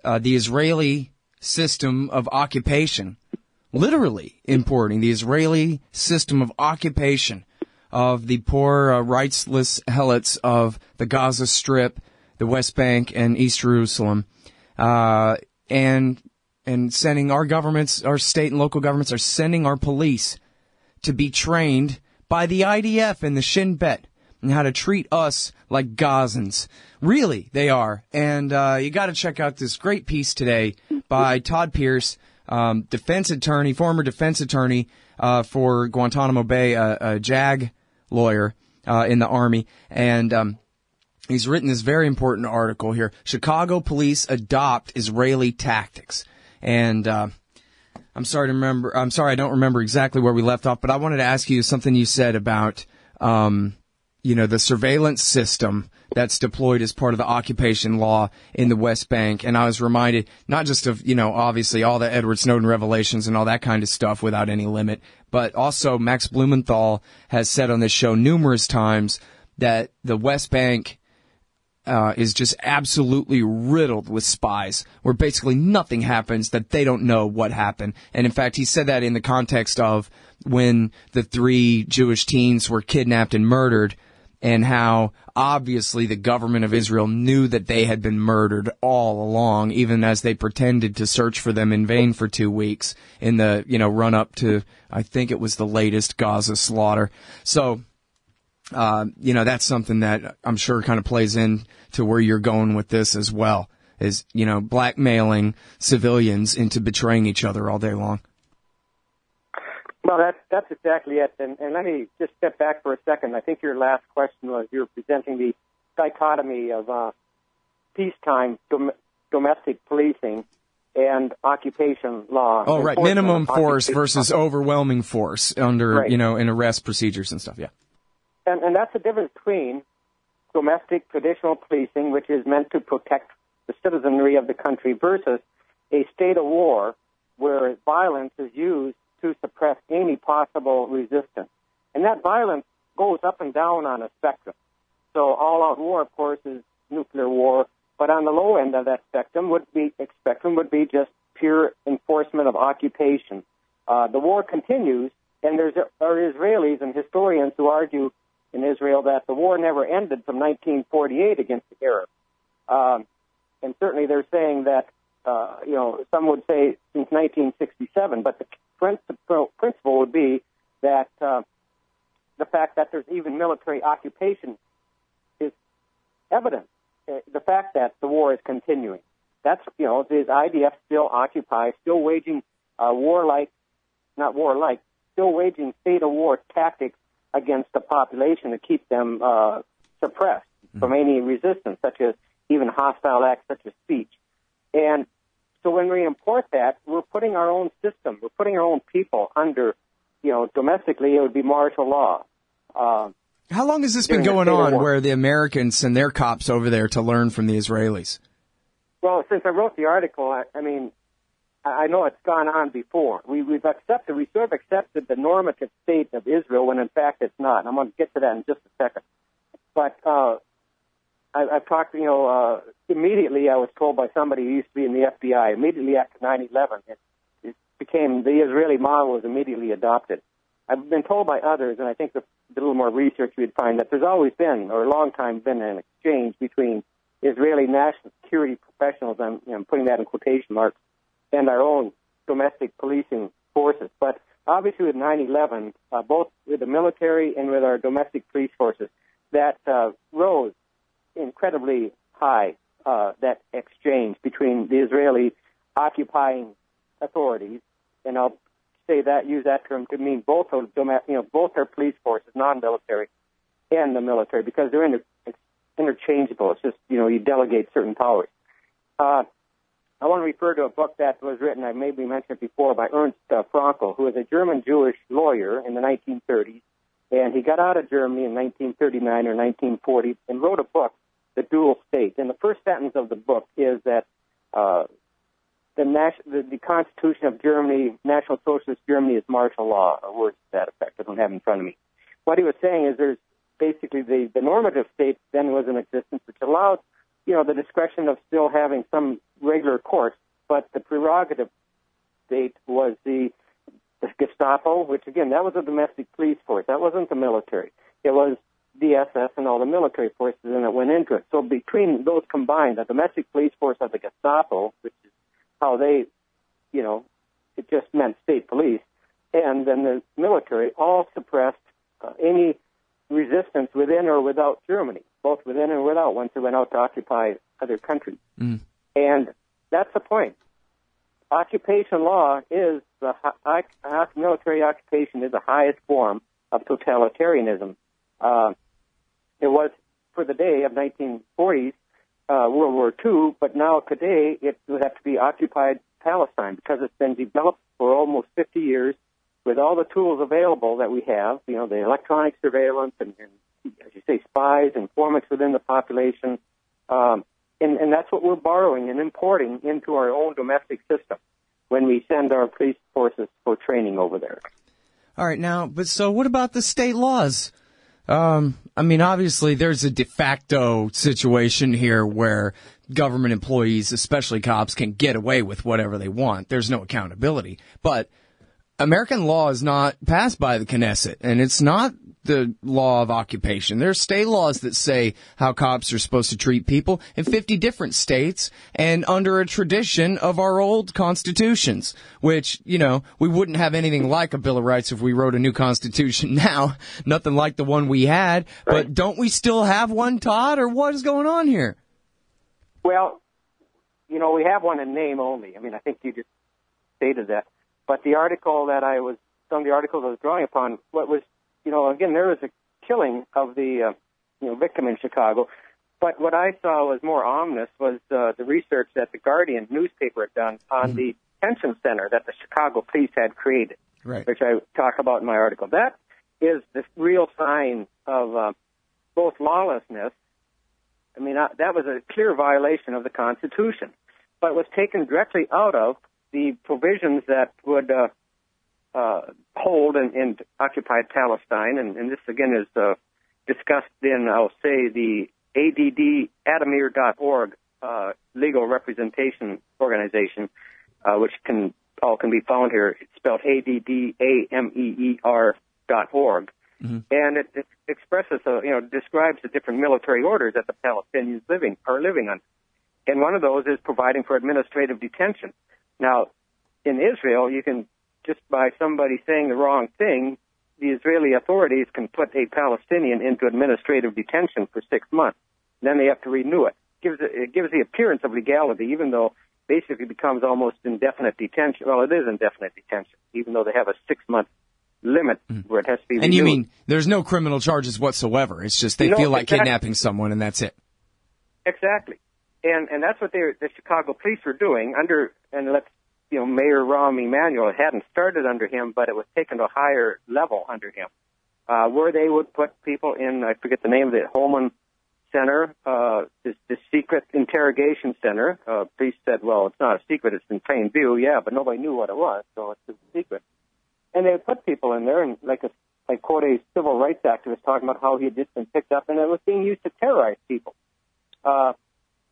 the Israeli system of occupation, literally importing the Israeli system of occupation of the poor, rightsless helots of the Gaza Strip, the West Bank, and East Jerusalem, and sending our governments, our state and local governments are sending our police to be trained by the IDF and the Shin Bet and how to treat us like Gazans. Really, they are. And you got to check out this great piece today by Todd Pierce, defense attorney, former defense attorney for Guantanamo Bay, a JAG lawyer in the Army, and he's written this very important article here. Chicago police adopt Israeli tactics, and I'm sorry I don't remember exactly where we left off, but I wanted to ask you something you said about the surveillance system that's deployed as part of the occupation law in the West Bank. And I was reminded not just of, obviously all the Edward Snowden revelations and all that kind of stuff without any limit, but also Max Blumenthal has said on this show numerous times that the West Bank is just absolutely riddled with spies, where basically nothing happens that they don't know what happened. And in fact, he said that in the context of when the 3 Jewish teens were kidnapped and murdered, and how obviously the government of Israel knew that they had been murdered all along, even as they pretended to search for them in vain for 2 weeks in the, run up to, I think it was the latest Gaza slaughter. So, that's something that I'm sure kind of plays in to where you're going with this as well, is, blackmailing civilians into betraying each other all day long. Well, that's exactly it. And let me just step back for a second. I think your last question was you're presenting the dichotomy of peacetime domestic policing and occupation law. Oh, right. Minimum force versus overwhelming force under, in arrest procedures and stuff, yeah. And that's the difference between domestic traditional policing, which is meant to protect the citizenry of the country, versus a state of war where violence is used to suppress any possible resistance. And that violence goes up and down on a spectrum. So all-out war, of course, is nuclear war, but on the low end of that spectrum would be just pure enforcement of occupation. The war continues, and there are Israelis and historians who argue in Israel that the war never ended from 1948 against the Arabs. And certainly they're saying that, some would say since 1967, but the principle would be that the fact that there's even military occupation is evidence. The fact that the war is continuing. That's, the IDF still occupies, still waging still waging state of war tactics against the population to keep them suppressed from any resistance, such as even hostile acts such as speech. And so when we import that, we're putting our own system, we're putting our own people under domestically it would be martial law. How long has this been going on where the Americans send their cops over there to learn from the Israelis? Well, since I wrote the article, I know it's gone on before. We sort of accepted the normative state of Israel when in fact it's not. And I'm going to get to that in just a second. But I've talked, immediately I was told by somebody who used to be in the FBI, immediately after 9/11, it became, the Israeli model was immediately adopted. I've been told by others, and I think with a little more research we'd find that there's always been, or a long time been, an exchange between Israeli national security professionals, I'm putting that in quotation marks, and our own domestic policing forces. But obviously with 9/11, both with the military and with our domestic police forces, that rose incredibly high, that exchange between the Israeli occupying authorities, and I'll use that term to mean both our police forces, non-military, and the military, because they're interchangeable. It's just, you delegate certain powers. I want to refer to a book that was written, I maybe mentioned it before, by Ernst Frankl, who was a German-Jewish lawyer in the 1930s, and he got out of Germany in 1939 or 1940 and wrote a book, The Dual State. And the first sentence of the book is that the Constitution of Germany, National Socialist Germany, is martial law, or words to that effect. I don't have it in front of me. What he was saying is there's basically the normative state then was in existence, which allowed, the discretion of still having some regular courts, but the prerogative state was the Gestapo, which, again, that was a domestic police force. That wasn't the military. It was the SS and all the military forces, and it went into it. So between those combined, the domestic police force of the Gestapo, which is how they, it just meant state police, and then the military all suppressed any resistance within or without Germany, both within and without, once they went out to occupy other countries. Mm. And that's the point. Occupation law is military occupation is the highest form of totalitarianism. It was for the day of 1940s, World War II, but now today it would have to be occupied Palestine because it's been developed for almost 50 years with all the tools available that we have, the electronic surveillance and as you say, spies, informants within the population, and that's what we're borrowing and importing into our own domestic system when we send our police forces for training over there. All right, so what about the state laws? Obviously there's a de facto situation here where government employees, especially cops, can get away with whatever they want. There's no accountability. But American law is not passed by the Knesset, and it's not the law of occupation. There's state laws that say how cops are supposed to treat people in 50 different states and under a tradition of our old constitutions, which, we wouldn't have anything like a Bill of Rights if we wrote a new constitution now. Nothing like the one we had. Right. But don't we still have one, Todd, or what is going on here? Well, we have one in name only. I think you just stated that. But some of the articles I was drawing upon, again, there was a killing of the, victim in Chicago. But what I saw was more ominous was the research that the Guardian newspaper had done on the detention center that the Chicago police had created, right, which I talk about in my article. That is the real sign of both lawlessness. That was a clear violation of the Constitution, but was taken directly out of the provisions that would hold and occupied Palestine, and this again is discussed in, I'll say, the Adamir.org legal representation organization, which can be found here. It's spelled ADDAMEER.org, and it expresses, describes the different military orders that the Palestinians are living under, and one of those is providing for administrative detention. Now, in Israel, you can, just by somebody saying the wrong thing, the Israeli authorities can put a Palestinian into administrative detention for 6 months. Then they have to renew it. It gives the appearance of legality, even though basically it becomes almost indefinite detention. Well, it is indefinite detention, even though they have a 6-month limit where it has to be renewed. And you mean there's no criminal charges whatsoever. It's just they feel like kidnapping someone, and that's it. Exactly. And that's what the Chicago police were doing under, and let's Mayor Rahm Emanuel, it hadn't started under him, but it was taken to a higher level under him, where they would put people in, I forget the name of it, Holman Center, this secret interrogation center. Priest said, well, it's not a secret, it's in plain view. Yeah, but nobody knew what it was, so it's a secret. And they would put people in there, and I quote a civil rights activist talking about how he had just been picked up, and it was being used to terrorize people.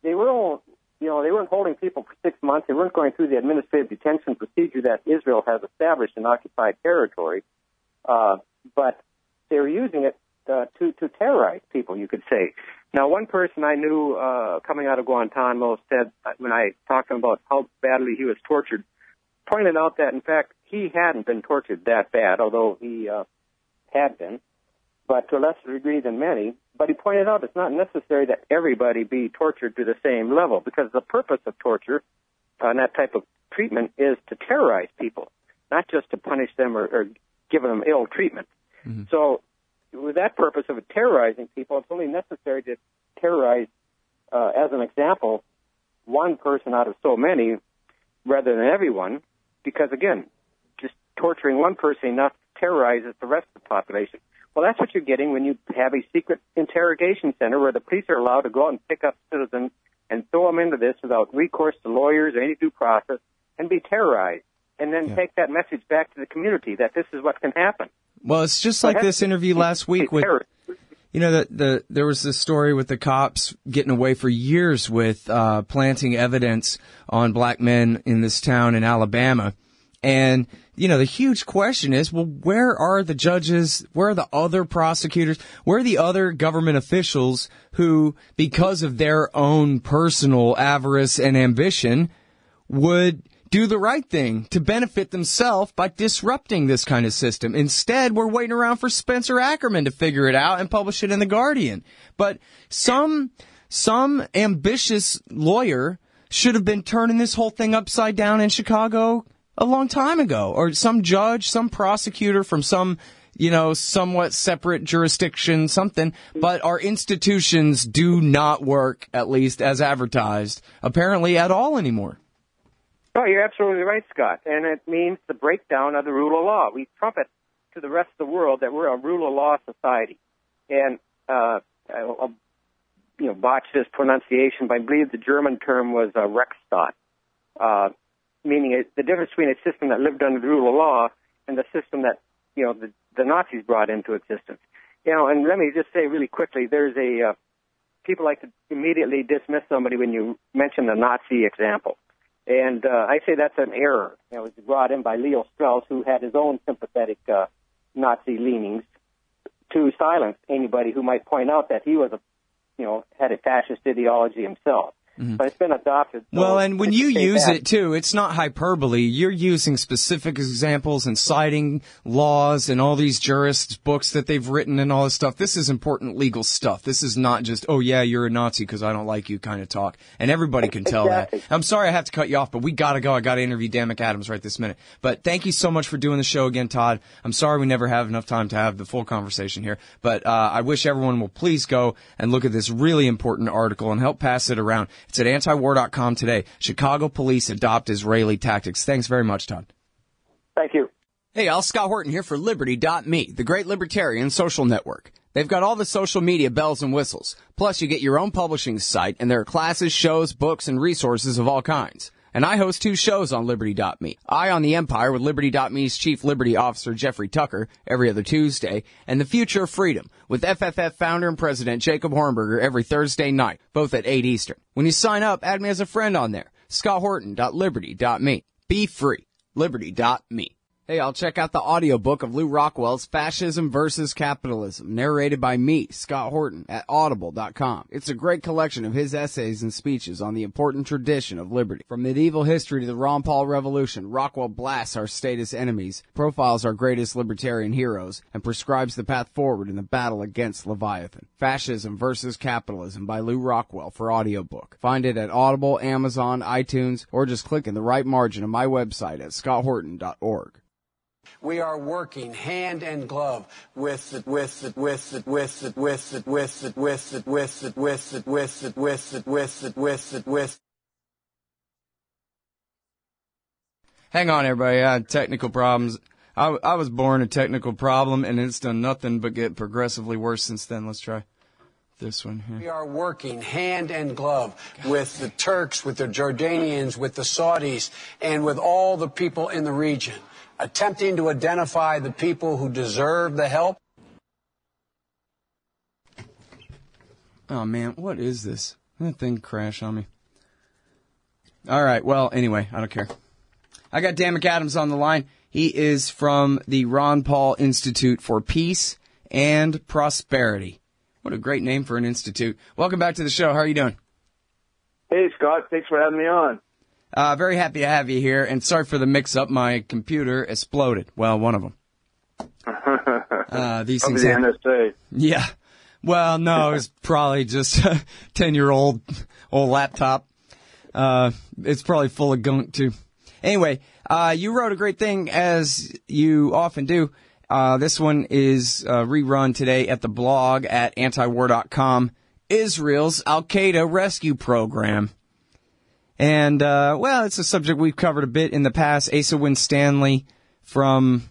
They weren't holding people for 6 months. They weren't going through the administrative detention procedure that Israel has established in occupied territory, but they were using it to terrorize people, you could say. Now, one person I knew coming out of Guantanamo said, when I talked to him about how badly he was tortured, pointed out that, in fact, he hadn't been tortured that bad, although he had been, but to a lesser degree than many. But he pointed out it's not necessary that everybody be tortured to the same level, because the purpose of torture and that type of treatment is to terrorize people, not just to punish them or give them ill treatment. Mm-hmm. So with that purpose of terrorizing people, it's only necessary to terrorize, as an example, one person out of so many rather than everyone, because, again, just torturing one person enough terrorizes the rest of the population. Well, that's what you're getting when you have a secret interrogation center where the police are allowed to go out and pick up citizens and throw them into this without recourse to lawyers or any due process and be terrorized, and then take that message back to the community that this is what can happen. Well, it's just like this interview last week with, there was this story with the cops getting away for years with planting evidence on black men in this town in Alabama. And, the huge question is, well, where are the judges? Where are the other prosecutors? Where are the other government officials who, because of their own personal avarice and ambition, would do the right thing to benefit themselves by disrupting this kind of system? Instead, we're waiting around for Spencer Ackerman to figure it out and publish it in The Guardian. But some ambitious lawyer should have been turning this whole thing upside down in Chicago a long time ago, or some judge, some prosecutor from some, somewhat separate jurisdiction, something. But our institutions do not work, at least as advertised, apparently at all anymore. Oh, you're absolutely right, Scott. And it means the breakdown of the rule of law. We trumpet to the rest of the world that we're a rule of law society. And I'll botch this pronunciation, but I believe the German term was Rechtsstaat. Meaning the difference between a system that lived under the rule of law and the system that, the Nazis brought into existence. And let me just say really quickly, there's people like to immediately dismiss somebody when you mention the Nazi example. And I say that's an error. It was brought in by Leo Strauss, who had his own sympathetic Nazi leanings, to silence anybody who might point out that he was had a fascist ideology himself. Mm-hmm. But it's been adopted. So well, and when you use it, too, it's not hyperbole. You're using specific examples and citing laws and all these jurists' books that they've written and all this stuff. This is important legal stuff. This is not just, oh, yeah, you're a Nazi because I don't like you kind of talk. And everybody can tell that. I'm sorry I have to cut you off, but we got to go. I got to interview Dan McAdams right this minute. But thank you so much for doing the show again, Todd. I'm sorry we never have enough time to have the full conversation here. But I wish everyone will please go and look at this really important article and help pass it around. It's at antiwar.com today. Chicago police adopt Israeli tactics. Thanks very much, Todd. Thank you. Hey, Al, Scott Horton here for Liberty.me, the great libertarian social network. They've got all the social media bells and whistles. Plus, you get your own publishing site, and there are classes, shows, books, and resources of all kinds. And I host 2 shows on Liberty.me. Eye on the Empire with Liberty.me's Chief Liberty Officer Jeffrey Tucker every other Tuesday, and The Future of Freedom with FFF founder and president Jacob Hornberger every Thursday night, both at 8 Eastern. When you sign up, add me as a friend on there. ScottHorton.Liberty.me. Be free. Liberty.me. Hey, I'll check out the audiobook of Lew Rockwell's Fascism versus Capitalism, narrated by me, Scott Horton, at audible.com. It's a great collection of his essays and speeches on the important tradition of liberty. From medieval history to the Ron Paul Revolution, Rockwell blasts our status enemies, profiles our greatest libertarian heroes, and prescribes the path forward in the battle against Leviathan. Fascism versus Capitalism by Lew Rockwell for audiobook. Find it at Audible, Amazon, iTunes, or just click in the right margin of my website at scotthorton.org. We are working hand in glove with Hang on, everybody. I had technical problems. I was born a technical problem, and it's done nothing but get progressively worse since then. Let's try this one here. We are working hand in glove with the Turks, with the Jordanians, with the Saudis, and with all the people in the region, attempting to identify the people who deserve the help. Oh, man, what is this? That thing crashed on me. All right, well, anyway, I don't care. I got Dan McAdams on the line. He is from the Ron Paul Institute for Peace and Prosperity. What a great name for an institute. Welcome back to the show. How are you doing? Hey, Scott. Thanks for having me on. Very happy to have you here, and sorry for the mix-up. My computer exploded. Well, one of them. These things the NSA. Yeah. Well, no, it's probably just a 10-year-old laptop. It's probably full of gunk, too. Anyway, you wrote a great thing, as you often do. This one is rerun today at the blog at antiwar.com, Israel's Al-Qaeda Rescue Program. And, well, it's a subject we've covered a bit in the past. Asa Winstanley from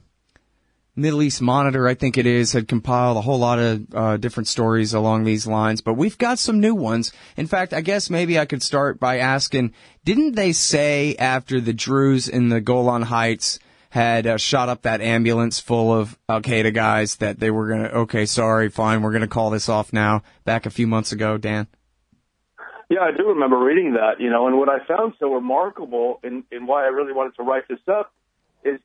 Middle East Monitor, I think it is, had compiled a whole lot of different stories along these lines, but we've got some new ones. In fact, I guess maybe I could start by asking, didn't they say after the Druze in the Golan Heights had shot up that ambulance full of Al-Qaeda guys that they were going to, okay, sorry, fine, we're going to call this off now, back a few months ago, Dan? Yeah, I do remember reading that, and what I found so remarkable and why I really wanted to write this up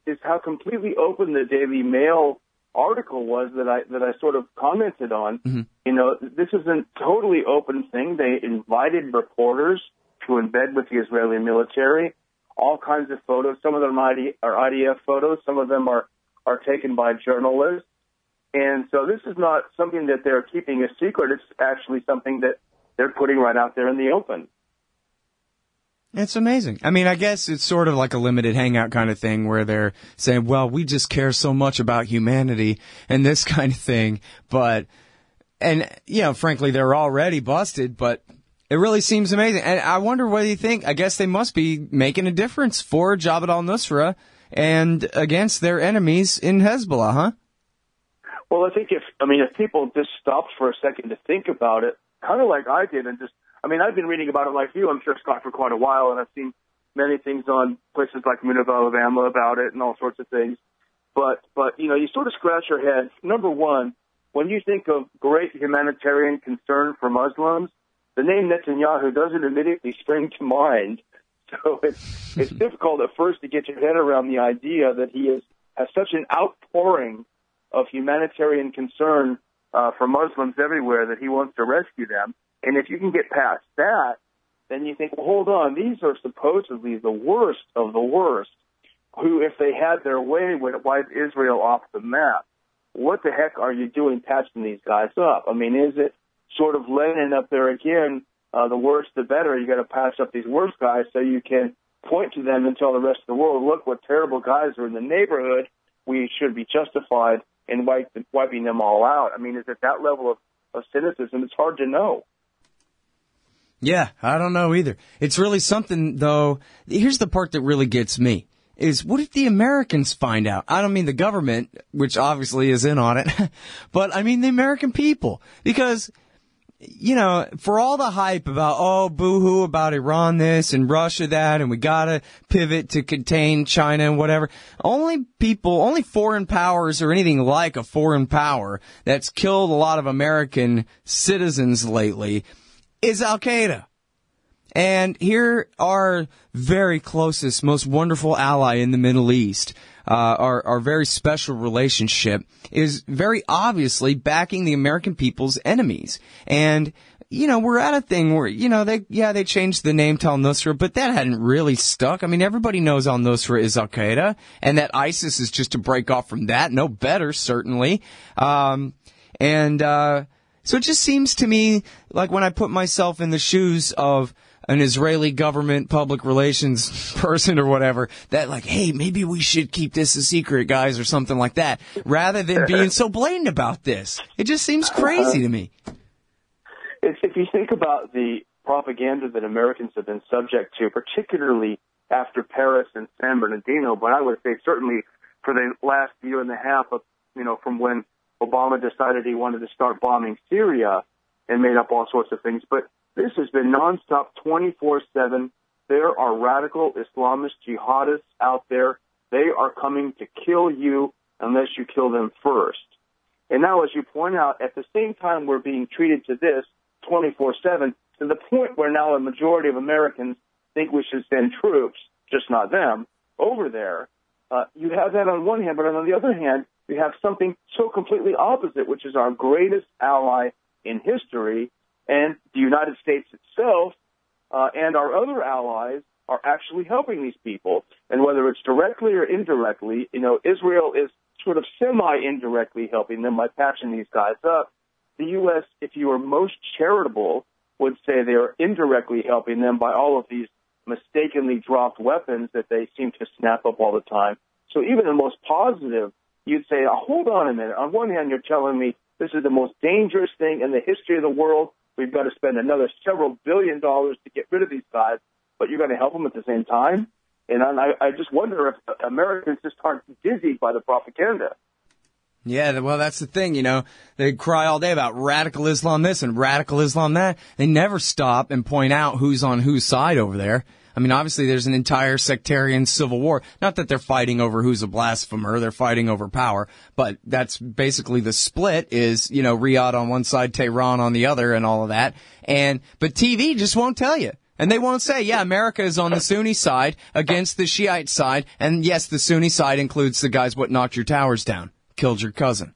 is how completely open the Daily Mail article was that I sort of commented on. Mm-hmm. This is a totally open thing. They invited reporters to embed with the Israeli military, all kinds of photos. Some of them are IDF photos. Some of them are taken by journalists. And so this is not something that they're keeping a secret. It's actually something that they're putting right out there in the open. It's amazing. I mean, I guess it's sort of like a limited hangout kind of thing where they're saying, well, we just care so much about humanity and this kind of thing. But, and, frankly, they're already busted, but it really seems amazing. And I wonder what you think. I guess they must be making a difference for Jabhat al-Nusra and against their enemies in Hezbollah, huh? Well, I think if people just stopped for a second to think about it, kind of like I did, and I've been reading about it like you, I'm sure, Scott, for quite a while, and I've seen many things on places like Minerva, Alabama about it and all sorts of things. But you sort of scratch your head. Number one, when you think of great humanitarian concern for Muslims, the name Netanyahu doesn't immediately spring to mind. So it's difficult at first to get your head around the idea that he has such an outpouring of humanitarian concern for Muslims everywhere that he wants to rescue them. And if you can get past that, then you think, well, hold on, these are supposedly the worst of the worst, who, if they had their way, would wipe Israel off the map. What the heck are you doing patching these guys up? I mean, is it sort of Lenin up there again, the worse the better? You got to patch up these worst guys so you can point to them and tell the rest of the world, look what terrible guys are in the neighborhood. We should be justified in wiping them all out. I mean, is it that level of cynicism? It's hard to know. Yeah, I don't know either. It's really something, though. Here's the part that really gets me, is what if the Americans find out? I don't mean the government, which obviously is in on it, but I mean the American people. Because, for all the hype about, boo-hoo about Iran this and Russia that, and we gotta pivot to contain China and whatever, only foreign powers or anything like a foreign power that's killed a lot of American citizens lately is Al-Qaeda. And here our very closest, most wonderful ally in the Middle East, our very special relationship, is very obviously backing the American people's enemies. And, we're at a thing where, they changed the name to Al-Nusra, but that hadn't really stuck. I mean, everybody knows Al-Nusra is Al-Qaeda, and that ISIS is just to break off from that. No better, certainly. So it just seems to me like when I put myself in the shoes of an Israeli government public relations person or whatever, that like, hey, maybe we should keep this a secret, guys, or something like that, rather than being so blatant about this. It just seems crazy to me. If you think about the propaganda that Americans have been subject to, particularly after Paris and San Bernardino, but I would say certainly for the last year and a half of, from when Obama decided he wanted to start bombing Syria and made up all sorts of things. But this has been nonstop 24/7. There are radical Islamist jihadists out there. They are coming to kill you unless you kill them first. And now, as you point out, at the same time we're being treated to this 24/7, to the point where now a majority of Americans think we should send troops, just not them, over there. You have that on one hand, but on the other hand, you have something so completely opposite, which is our greatest ally in history, and the United States itself and our other allies are actually helping these people. And whether it's directly or indirectly, Israel is sort of semi-indirectly helping them by patching these guys up. The U.S., if you were most charitable, would say they are indirectly helping them by all of these mistakenly dropped weapons that they seem to snap up all the time. So even the most positive, you'd say, hold on a minute. On one hand, you're telling me this is the most dangerous thing in the history of the world. We've got to spend another several $billions to get rid of these guys, but you're going to help them at the same time? And I just wonder if Americans just aren't dizzied by the propaganda. Yeah, well, that's the thing, They cry all day about radical Islam this and radical Islam that. They never stop and point out who's on whose side over there. I mean, obviously, there's an entire sectarian civil war. Not that they're fighting over who's a blasphemer. They're fighting over power. But that's basically the split is, Riyadh on one side, Tehran on the other, and all of that. But TV just won't tell you. And they won't say, yeah, America is on the Sunni side against the Shiite side. And yes, the Sunni side includes the guys what knocked your towers down, killed your cousin.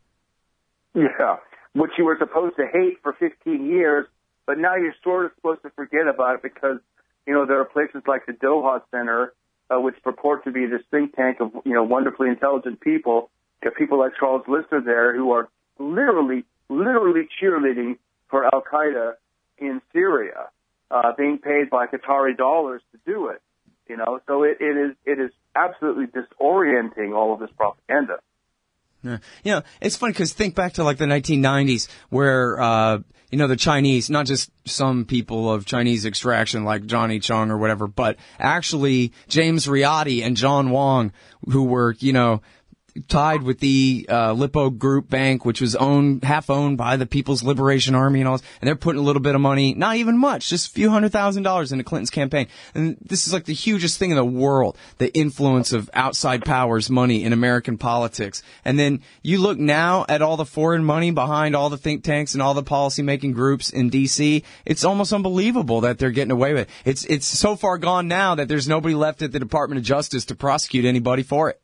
Yeah, which you were supposed to hate for 15 years, but now you're sort of supposed to forget about it because, there are places like the Doha Center, which purport to be this think tank of, wonderfully intelligent people. You have people like Charles Lister there who are literally cheerleading for Al-Qaeda in Syria, being paid by Qatari dollars to do it. So it is absolutely disorienting, all of this propaganda. Yeah. It's funny because think back to like the 1990s where, the Chinese, not just some people of Chinese extraction like Johnny Chung or whatever, but actually James Riotti and John Wong, who were, tied with the Lippo Group Bank, which was half owned by the People's Liberation Army and all this, and they're putting a little bit of money, not even much, just a few $100,000 into Clinton's campaign. And this is like the hugest thing in the world, the influence of outside powers' money in American politics. And then you look now at all the foreign money behind all the think tanks and all the policy-making groups in D.C., it's almost unbelievable that they're getting away with it. It's so far gone now that there's nobody left at the Department of Justice to prosecute anybody for it.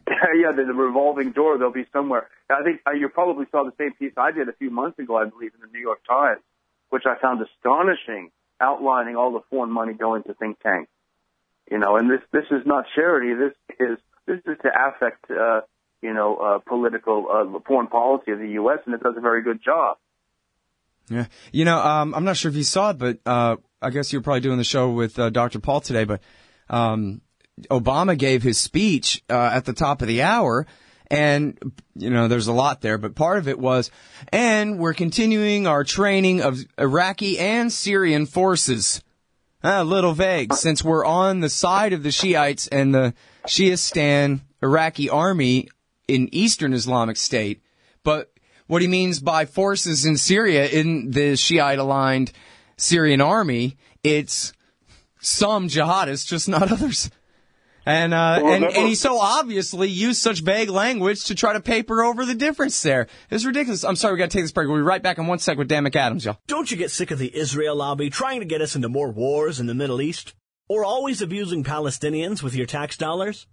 Yeah, there's a revolving door. They'll be somewhere. I think you probably saw the same piece I did a few months ago, I believe, in the New York Times, which I found astonishing, outlining all the foreign money going to think tanks. And this is not charity. This is to affect, political foreign policy of the U.S., and it does a very good job. Yeah. I'm not sure if you saw it, but I guess you were probably doing the show with Dr. Paul today, but Obama gave his speech at the top of the hour, and, there's a lot there, but part of it was, and we're continuing our training of Iraqi and Syrian forces. A little vague, since we're on the side of the Shiites and the Shiistan Iraqi army in Eastern Islamic State, but what he means by forces in Syria in the Shiite-aligned Syrian army, it's some jihadists, just not others. And he so obviously used such vague language to try to paper over the difference there. It's ridiculous. I'm sorry, we got to take this break. We'll be right back in 1 sec with Dan McAdams, y'all. Don't you get sick of the Israel lobby trying to get us into more wars in the Middle East? Or always abusing Palestinians with your tax dollars?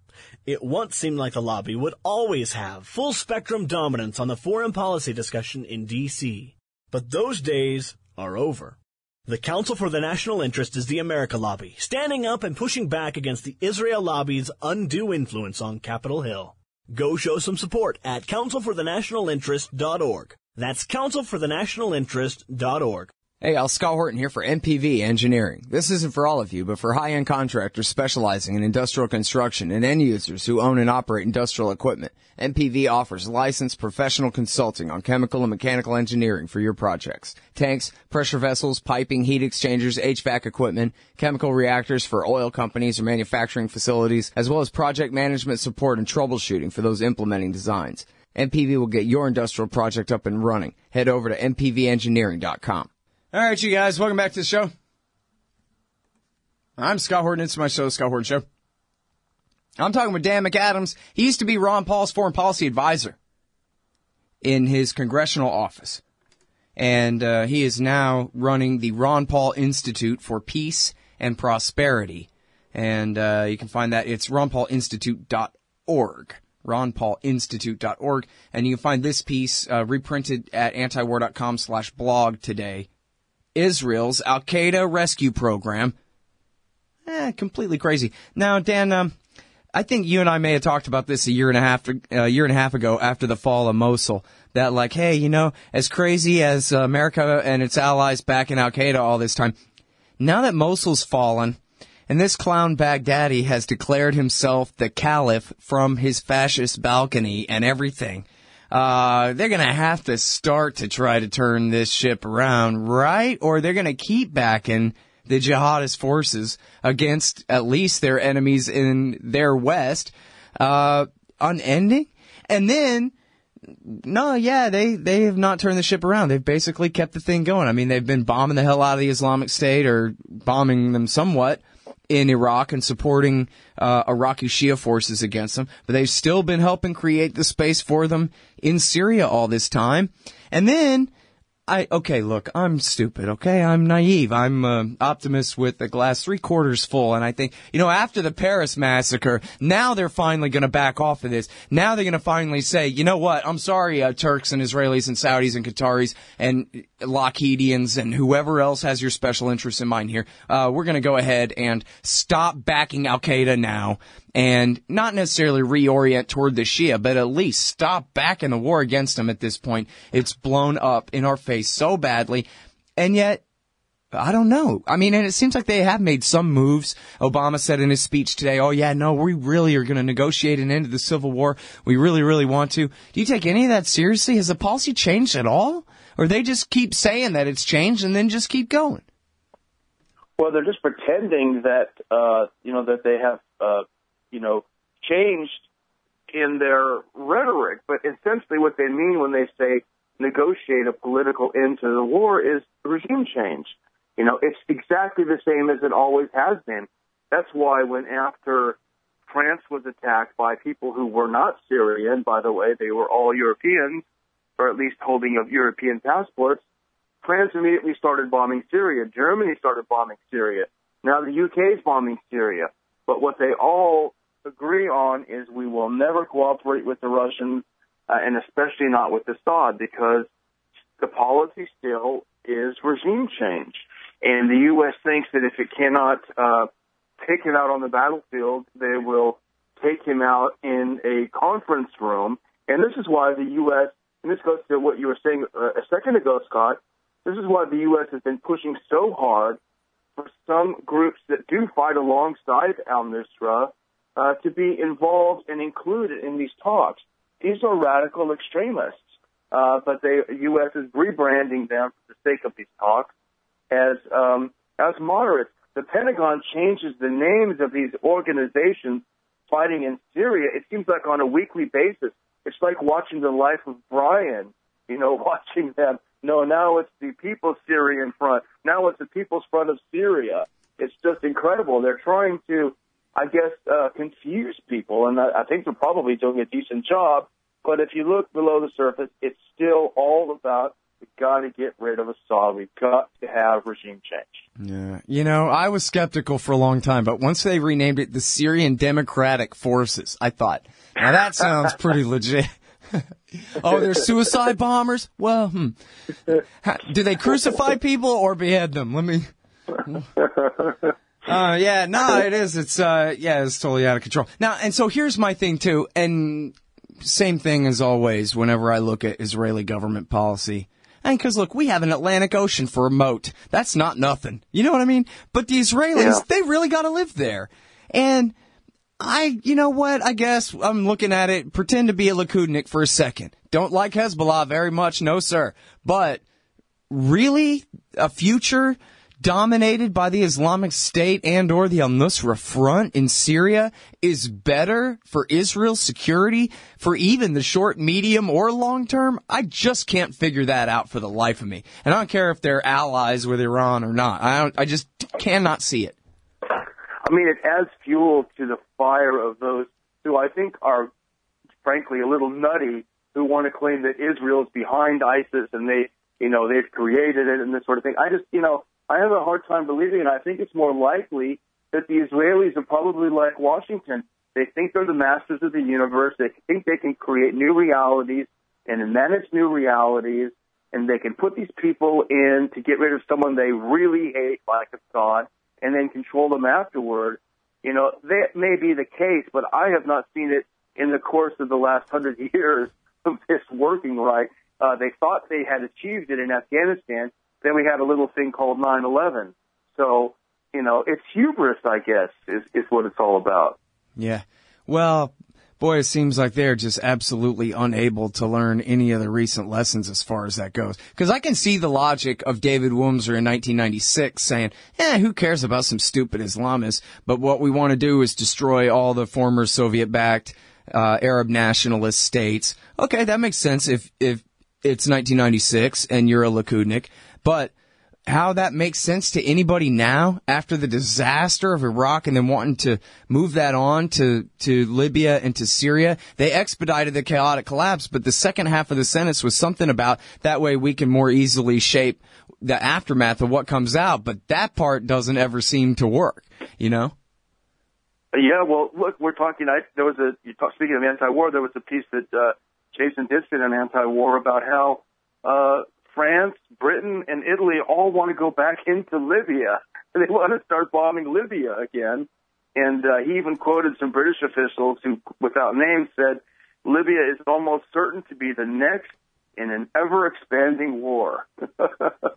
It once seemed like the lobby would always have full-spectrum dominance on the foreign policy discussion in D.C. But those days are over. The Council for the National Interest is the America lobby, standing up and pushing back against the Israel lobby's undue influence on Capitol Hill. Go show some support at councilforthenationalinterest.org. That's councilforthenationalinterest.org. Hey, Scott Horton here for MPV Engineering. This isn't for all of you, but for high-end contractors specializing in industrial construction and end users who own and operate industrial equipment. MPV offers licensed professional consulting on chemical and mechanical engineering for your projects. Tanks, pressure vessels, piping, heat exchangers, HVAC equipment, chemical reactors for oil companies or manufacturing facilities, as well as project management support and troubleshooting for those implementing designs. MPV will get your industrial project up and running. Head over to mpvengineering.com. All right, you guys, welcome back to the show. I'm Scott Horton. It's my show, Scott Horton Show. I'm talking with Dan McAdams. He used to be Ron Paul's foreign policy advisor in his congressional office. And he is now running the Ron Paul Institute for Peace and Prosperity. And you can find that. It's ronpaulinstitute.org. ronpaulinstitute.org. And you can find this piece reprinted at antiwar.com/blog today. Israel's Al-Qaeda rescue program. Completely crazy. Now, Dan, I think you and I may have talked about this a year and a half ago after the fall of Mosul. That, like, hey, you know, as crazy as America and its allies backing Al-Qaeda all this time, now that Mosul's fallen and this clown Baghdadi has declared himself the caliph from his fascist balcony and everything, they're going to have to start to try to turn this ship around, right? Or they're going to keep backing the jihadist forces against at least their enemies in their west, unending. And then, they have not turned the ship around. They've basically kept the thing going. I mean, they've been bombing the hell out of the Islamic State, or bombing them somewhat, in Iraq and supporting Iraqi Shia forces against them, but they've still been helping create the space for them in Syria all this time. And then, look, I'm stupid, okay? I'm naive. I'm optimist with the glass 3/4 full, and I think, after the Paris massacre, now they're finally going to back off of this. Now they're going to finally say, you know what, I'm sorry, Turks and Israelis and Saudis and Qataris and Lockheedians and whoever else has your special interests in mind here. We're going to go ahead and stop backing Al-Qaeda now, and not necessarily reorient toward the Shia, but at least stop backing the war against them at this point. It's blown up in our face so badly, and yet, I don't know. I mean, and it seems like they have made some moves. Obama said in his speech today, we really are going to negotiate an end to the Civil War. We really, really want to. Do you take any of that seriously? Has the policy changed at all? Or they just keep saying that it's changed and then just keep going? Well, they're just pretending that, that they have, changed in their rhetoric. But essentially what they mean when they say negotiate a political end to the war is regime change. It's exactly the same as it always has been. That's why when after France was attacked by people who were not Syrian, by the way, they were all Europeans, or at least holding of European passports, France immediately started bombing Syria. Germany started bombing Syria. Now the UK is bombing Syria. But what they all agree on is we will never cooperate with the Russians, and especially not with Assad, because the policy still is regime change. And the U.S. thinks that if it cannot take him out on the battlefield, they will take him out in a conference room. And this is why the U.S., and this goes to what you were saying a second ago, Scott, this is why the U.S. has been pushing so hard for some groups that do fight alongside al-Nusra to be involved and included in these talks. These are radical extremists, but the U.S. is rebranding them for the sake of these talks as moderates. The Pentagon changes the names of these organizations fighting in Syria. It seems like on a weekly basis. It's like watching the life of Brian, watching them. No, now it's the People's Syrian Front. Now it's the People's Front of Syria. It's just incredible. They're trying to, confuse people, and I think they're probably doing a decent job. But if you look below the surface, it's still all about we've got to get rid of Assad. We've got to have regime change. Yeah. I was skeptical for a long time, but once they renamed it the Syrian Democratic Forces, I thought, now that sounds pretty legit. Oh, they're suicide bombers? Well, do they crucify people or behead them? Let me... it is. It's totally out of control. Now, and so here's my thing, too, and same thing as always whenever I look at Israeli government policy. And because, look, we have an Atlantic Ocean for a moat. That's not nothing. You know what I mean? But the Israelis, they really got to live there. And you know what? I guess I'm looking at it, pretend to be a Likudnik for a second. Don't like Hezbollah very much, no, sir. But really, a future dominated by the Islamic State and or the al-Nusra Front in Syria is better for Israel's security for even the short, medium, or long term? I just can't figure that out for the life of me. And I don't care if they're allies with Iran or not. I just cannot see it. I mean, it adds fuel to the fire of those who I think are, frankly, a little nutty, who want to claim that Israel is behind ISIS and they've created it and this sort of thing. I have a hard time believing it. I think it's more likely that the Israelis are probably like Washington. They think they're the masters of the universe. They think they can create new realities and manage new realities, and they can put these people in to get rid of someone they really hate, like Assad, and then control them afterward. That may be the case, but I have not seen it in the course of the last 100 years of this working right. They thought they had achieved it in Afghanistan. Then we had a little thing called 9/11. So, it's hubris, I guess, is what it's all about. Yeah. Well, boy, it seems like they're just absolutely unable to learn any of the recent lessons as far as that goes. Because I can see the logic of David Wurmser in 1996 saying, who cares about some stupid Islamists? But what we want to do is destroy all the former Soviet-backed Arab nationalist states. Okay, that makes sense if it's 1996 and you're a Likudnik. But how that makes sense to anybody now after the disaster of Iraq and then wanting to move that on to Libya and to Syria, they expedited the chaotic collapse. But the second half of the sentence was something about that way we can more easily shape the aftermath of what comes out. But that part doesn't ever seem to work, Yeah, well, look, we're talking, speaking of anti-war, there was a piece that Jason did on anti-war about how France, Britain, and Italy all want to go back into Libya. They want to start bombing Libya again. And he even quoted some British officials who, without names, said Libya is almost certain to be the next in an ever-expanding war.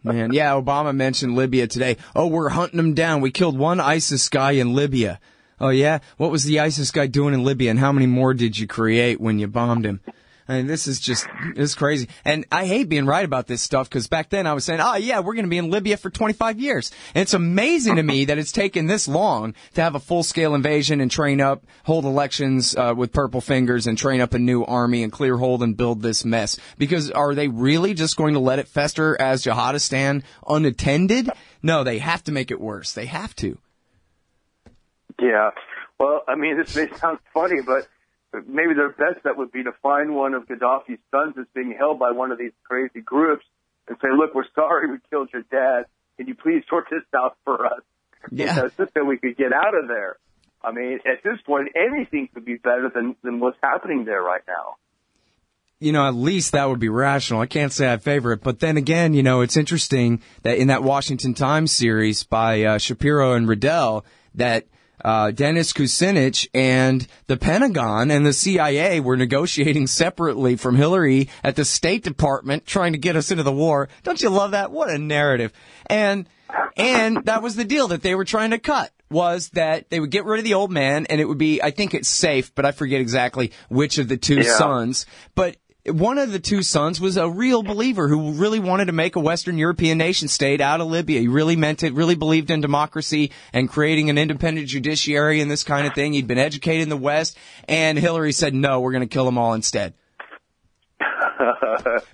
Man, yeah, Obama mentioned Libya today. Oh, we're hunting them down. We killed one ISIS guy in Libya. Oh, yeah? What was the ISIS guy doing in Libya, and how many more did you create when you bombed him? I mean, it's crazy. And I hate being right about this stuff because back then I was saying, we're going to be in Libya for 25 years. And it's amazing to me that it's taken this long to have a full-scale invasion and train up, hold elections with purple fingers and train up a new army and clear hold and build this mess. Because are they really just going to let it fester as Jihadistan unattended? No, they have to make it worse. They have to. Yeah. Well, I mean, this may sound funny, but maybe their best bet would be to find one of Gaddafi's sons that's being held by one of these crazy groups and say, look, we're sorry we killed your dad. Can you please sort this out for us? Yeah. Just so we could get out of there. I mean, at this point, anything could be better than what's happening there right now. At least that would be rational. I can't say I favor it. But then again, it's interesting that in that Washington Times series by Shapiro and Riddell that Dennis Kucinich and the Pentagon and the CIA were negotiating separately from Hillary at the State Department trying to get us into the war. Don't you love that? What a narrative. And that was the deal that they were trying to cut, was that they would get rid of the old man and it would be, I think it's safe, but I forget exactly which of the two sons. But one of the two sons was a real believer who really wanted to make a Western European nation state out of Libya. He really meant it, really believed in democracy and creating an independent judiciary and this kind of thing. He'd been educated in the West, and Hillary said, no, we're going to kill them all instead.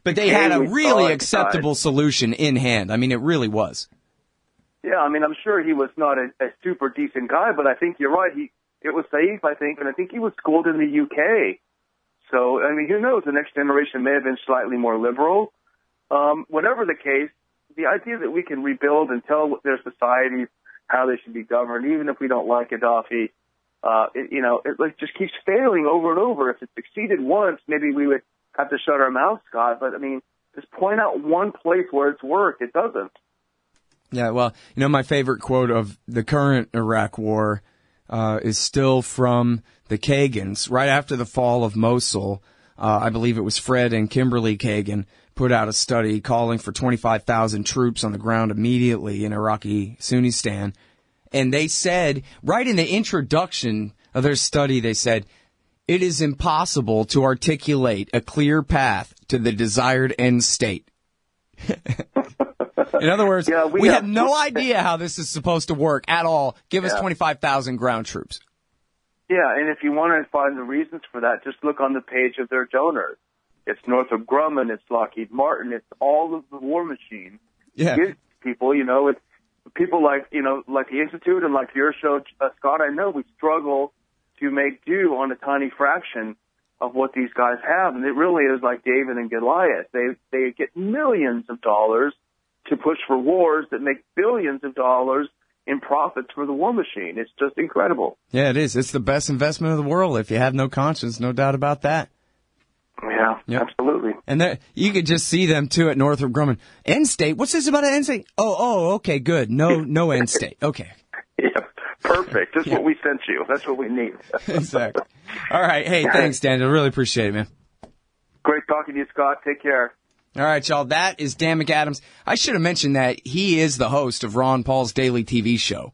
But they had a really acceptable solution in hand. I mean, it really was. Yeah, I mean, I'm sure he was not a super decent guy, but I think you're right. It was Saif, I think, and I think he was schooled in the UK. So, I mean, who knows? The next generation may have been slightly more liberal. Whatever the case, the idea that we can rebuild and tell their societies how they should be governed, even if we don't like Gaddafi, it just keeps failing over and over. If it succeeded once, maybe we would have to shut our mouths, Scott. But, I mean, just point out one place where it's worked. It doesn't. Yeah, well, my favorite quote of the current Iraq war is still from the Kagans. Right after the fall of Mosul, I believe it was Fred and Kimberly Kagan put out a study calling for 25,000 troops on the ground immediately in Iraqi Sunnistan. And they said, right in the introduction of their study, they said, it is impossible to articulate a clear path to the desired end state. In other words, we have no idea how this is supposed to work at all. Give us 25,000 ground troops. Yeah, and if you want to find the reasons for that, just look on the page of their donors. It's Northrop Grumman, it's Lockheed Martin, it's all of the war machine. Yeah. Give people, it's people like, like the Institute and like your show, Scott, I know we struggle to make do on a tiny fraction of what these guys have. And it really is like David and Goliath. They get millions of dollars to push for wars that make billions of dollars in profits for the war machine. It's just incredible. Yeah, it is. It's the best investment of the world. If you have no conscience, no doubt about that. Yeah, yep. Absolutely. And you could just see them, too, at Northrop Grumman. End state? What's this about an end state? Oh, okay, good. No end state. Okay. Yeah, perfect. Just what we sent you. That's what we need. Exactly. All right. Hey, thanks, Daniel. Really appreciate it, man. Great talking to you, Scott. Take care. All right, y'all. That is Dan McAdams. I should have mentioned that he is the host of Ron Paul's daily TV show.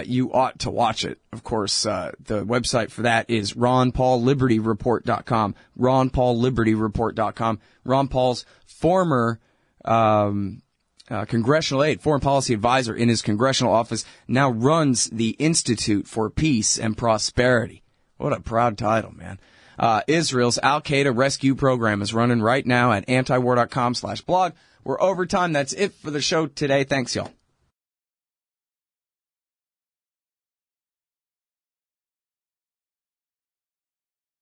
You ought to watch it. Of course, the website for that is RonPaulLibertyReport.com. RonPaulLibertyReport.com. Ron Paul's former congressional aide, foreign policy advisor in his congressional office, now runs the Institute for Peace and Prosperity. What a proud title, man. Israel's Al-Qaeda rescue program is running right now at antiwar.com/blog. We're overtime. That's it for the show today. Thanks, y'all.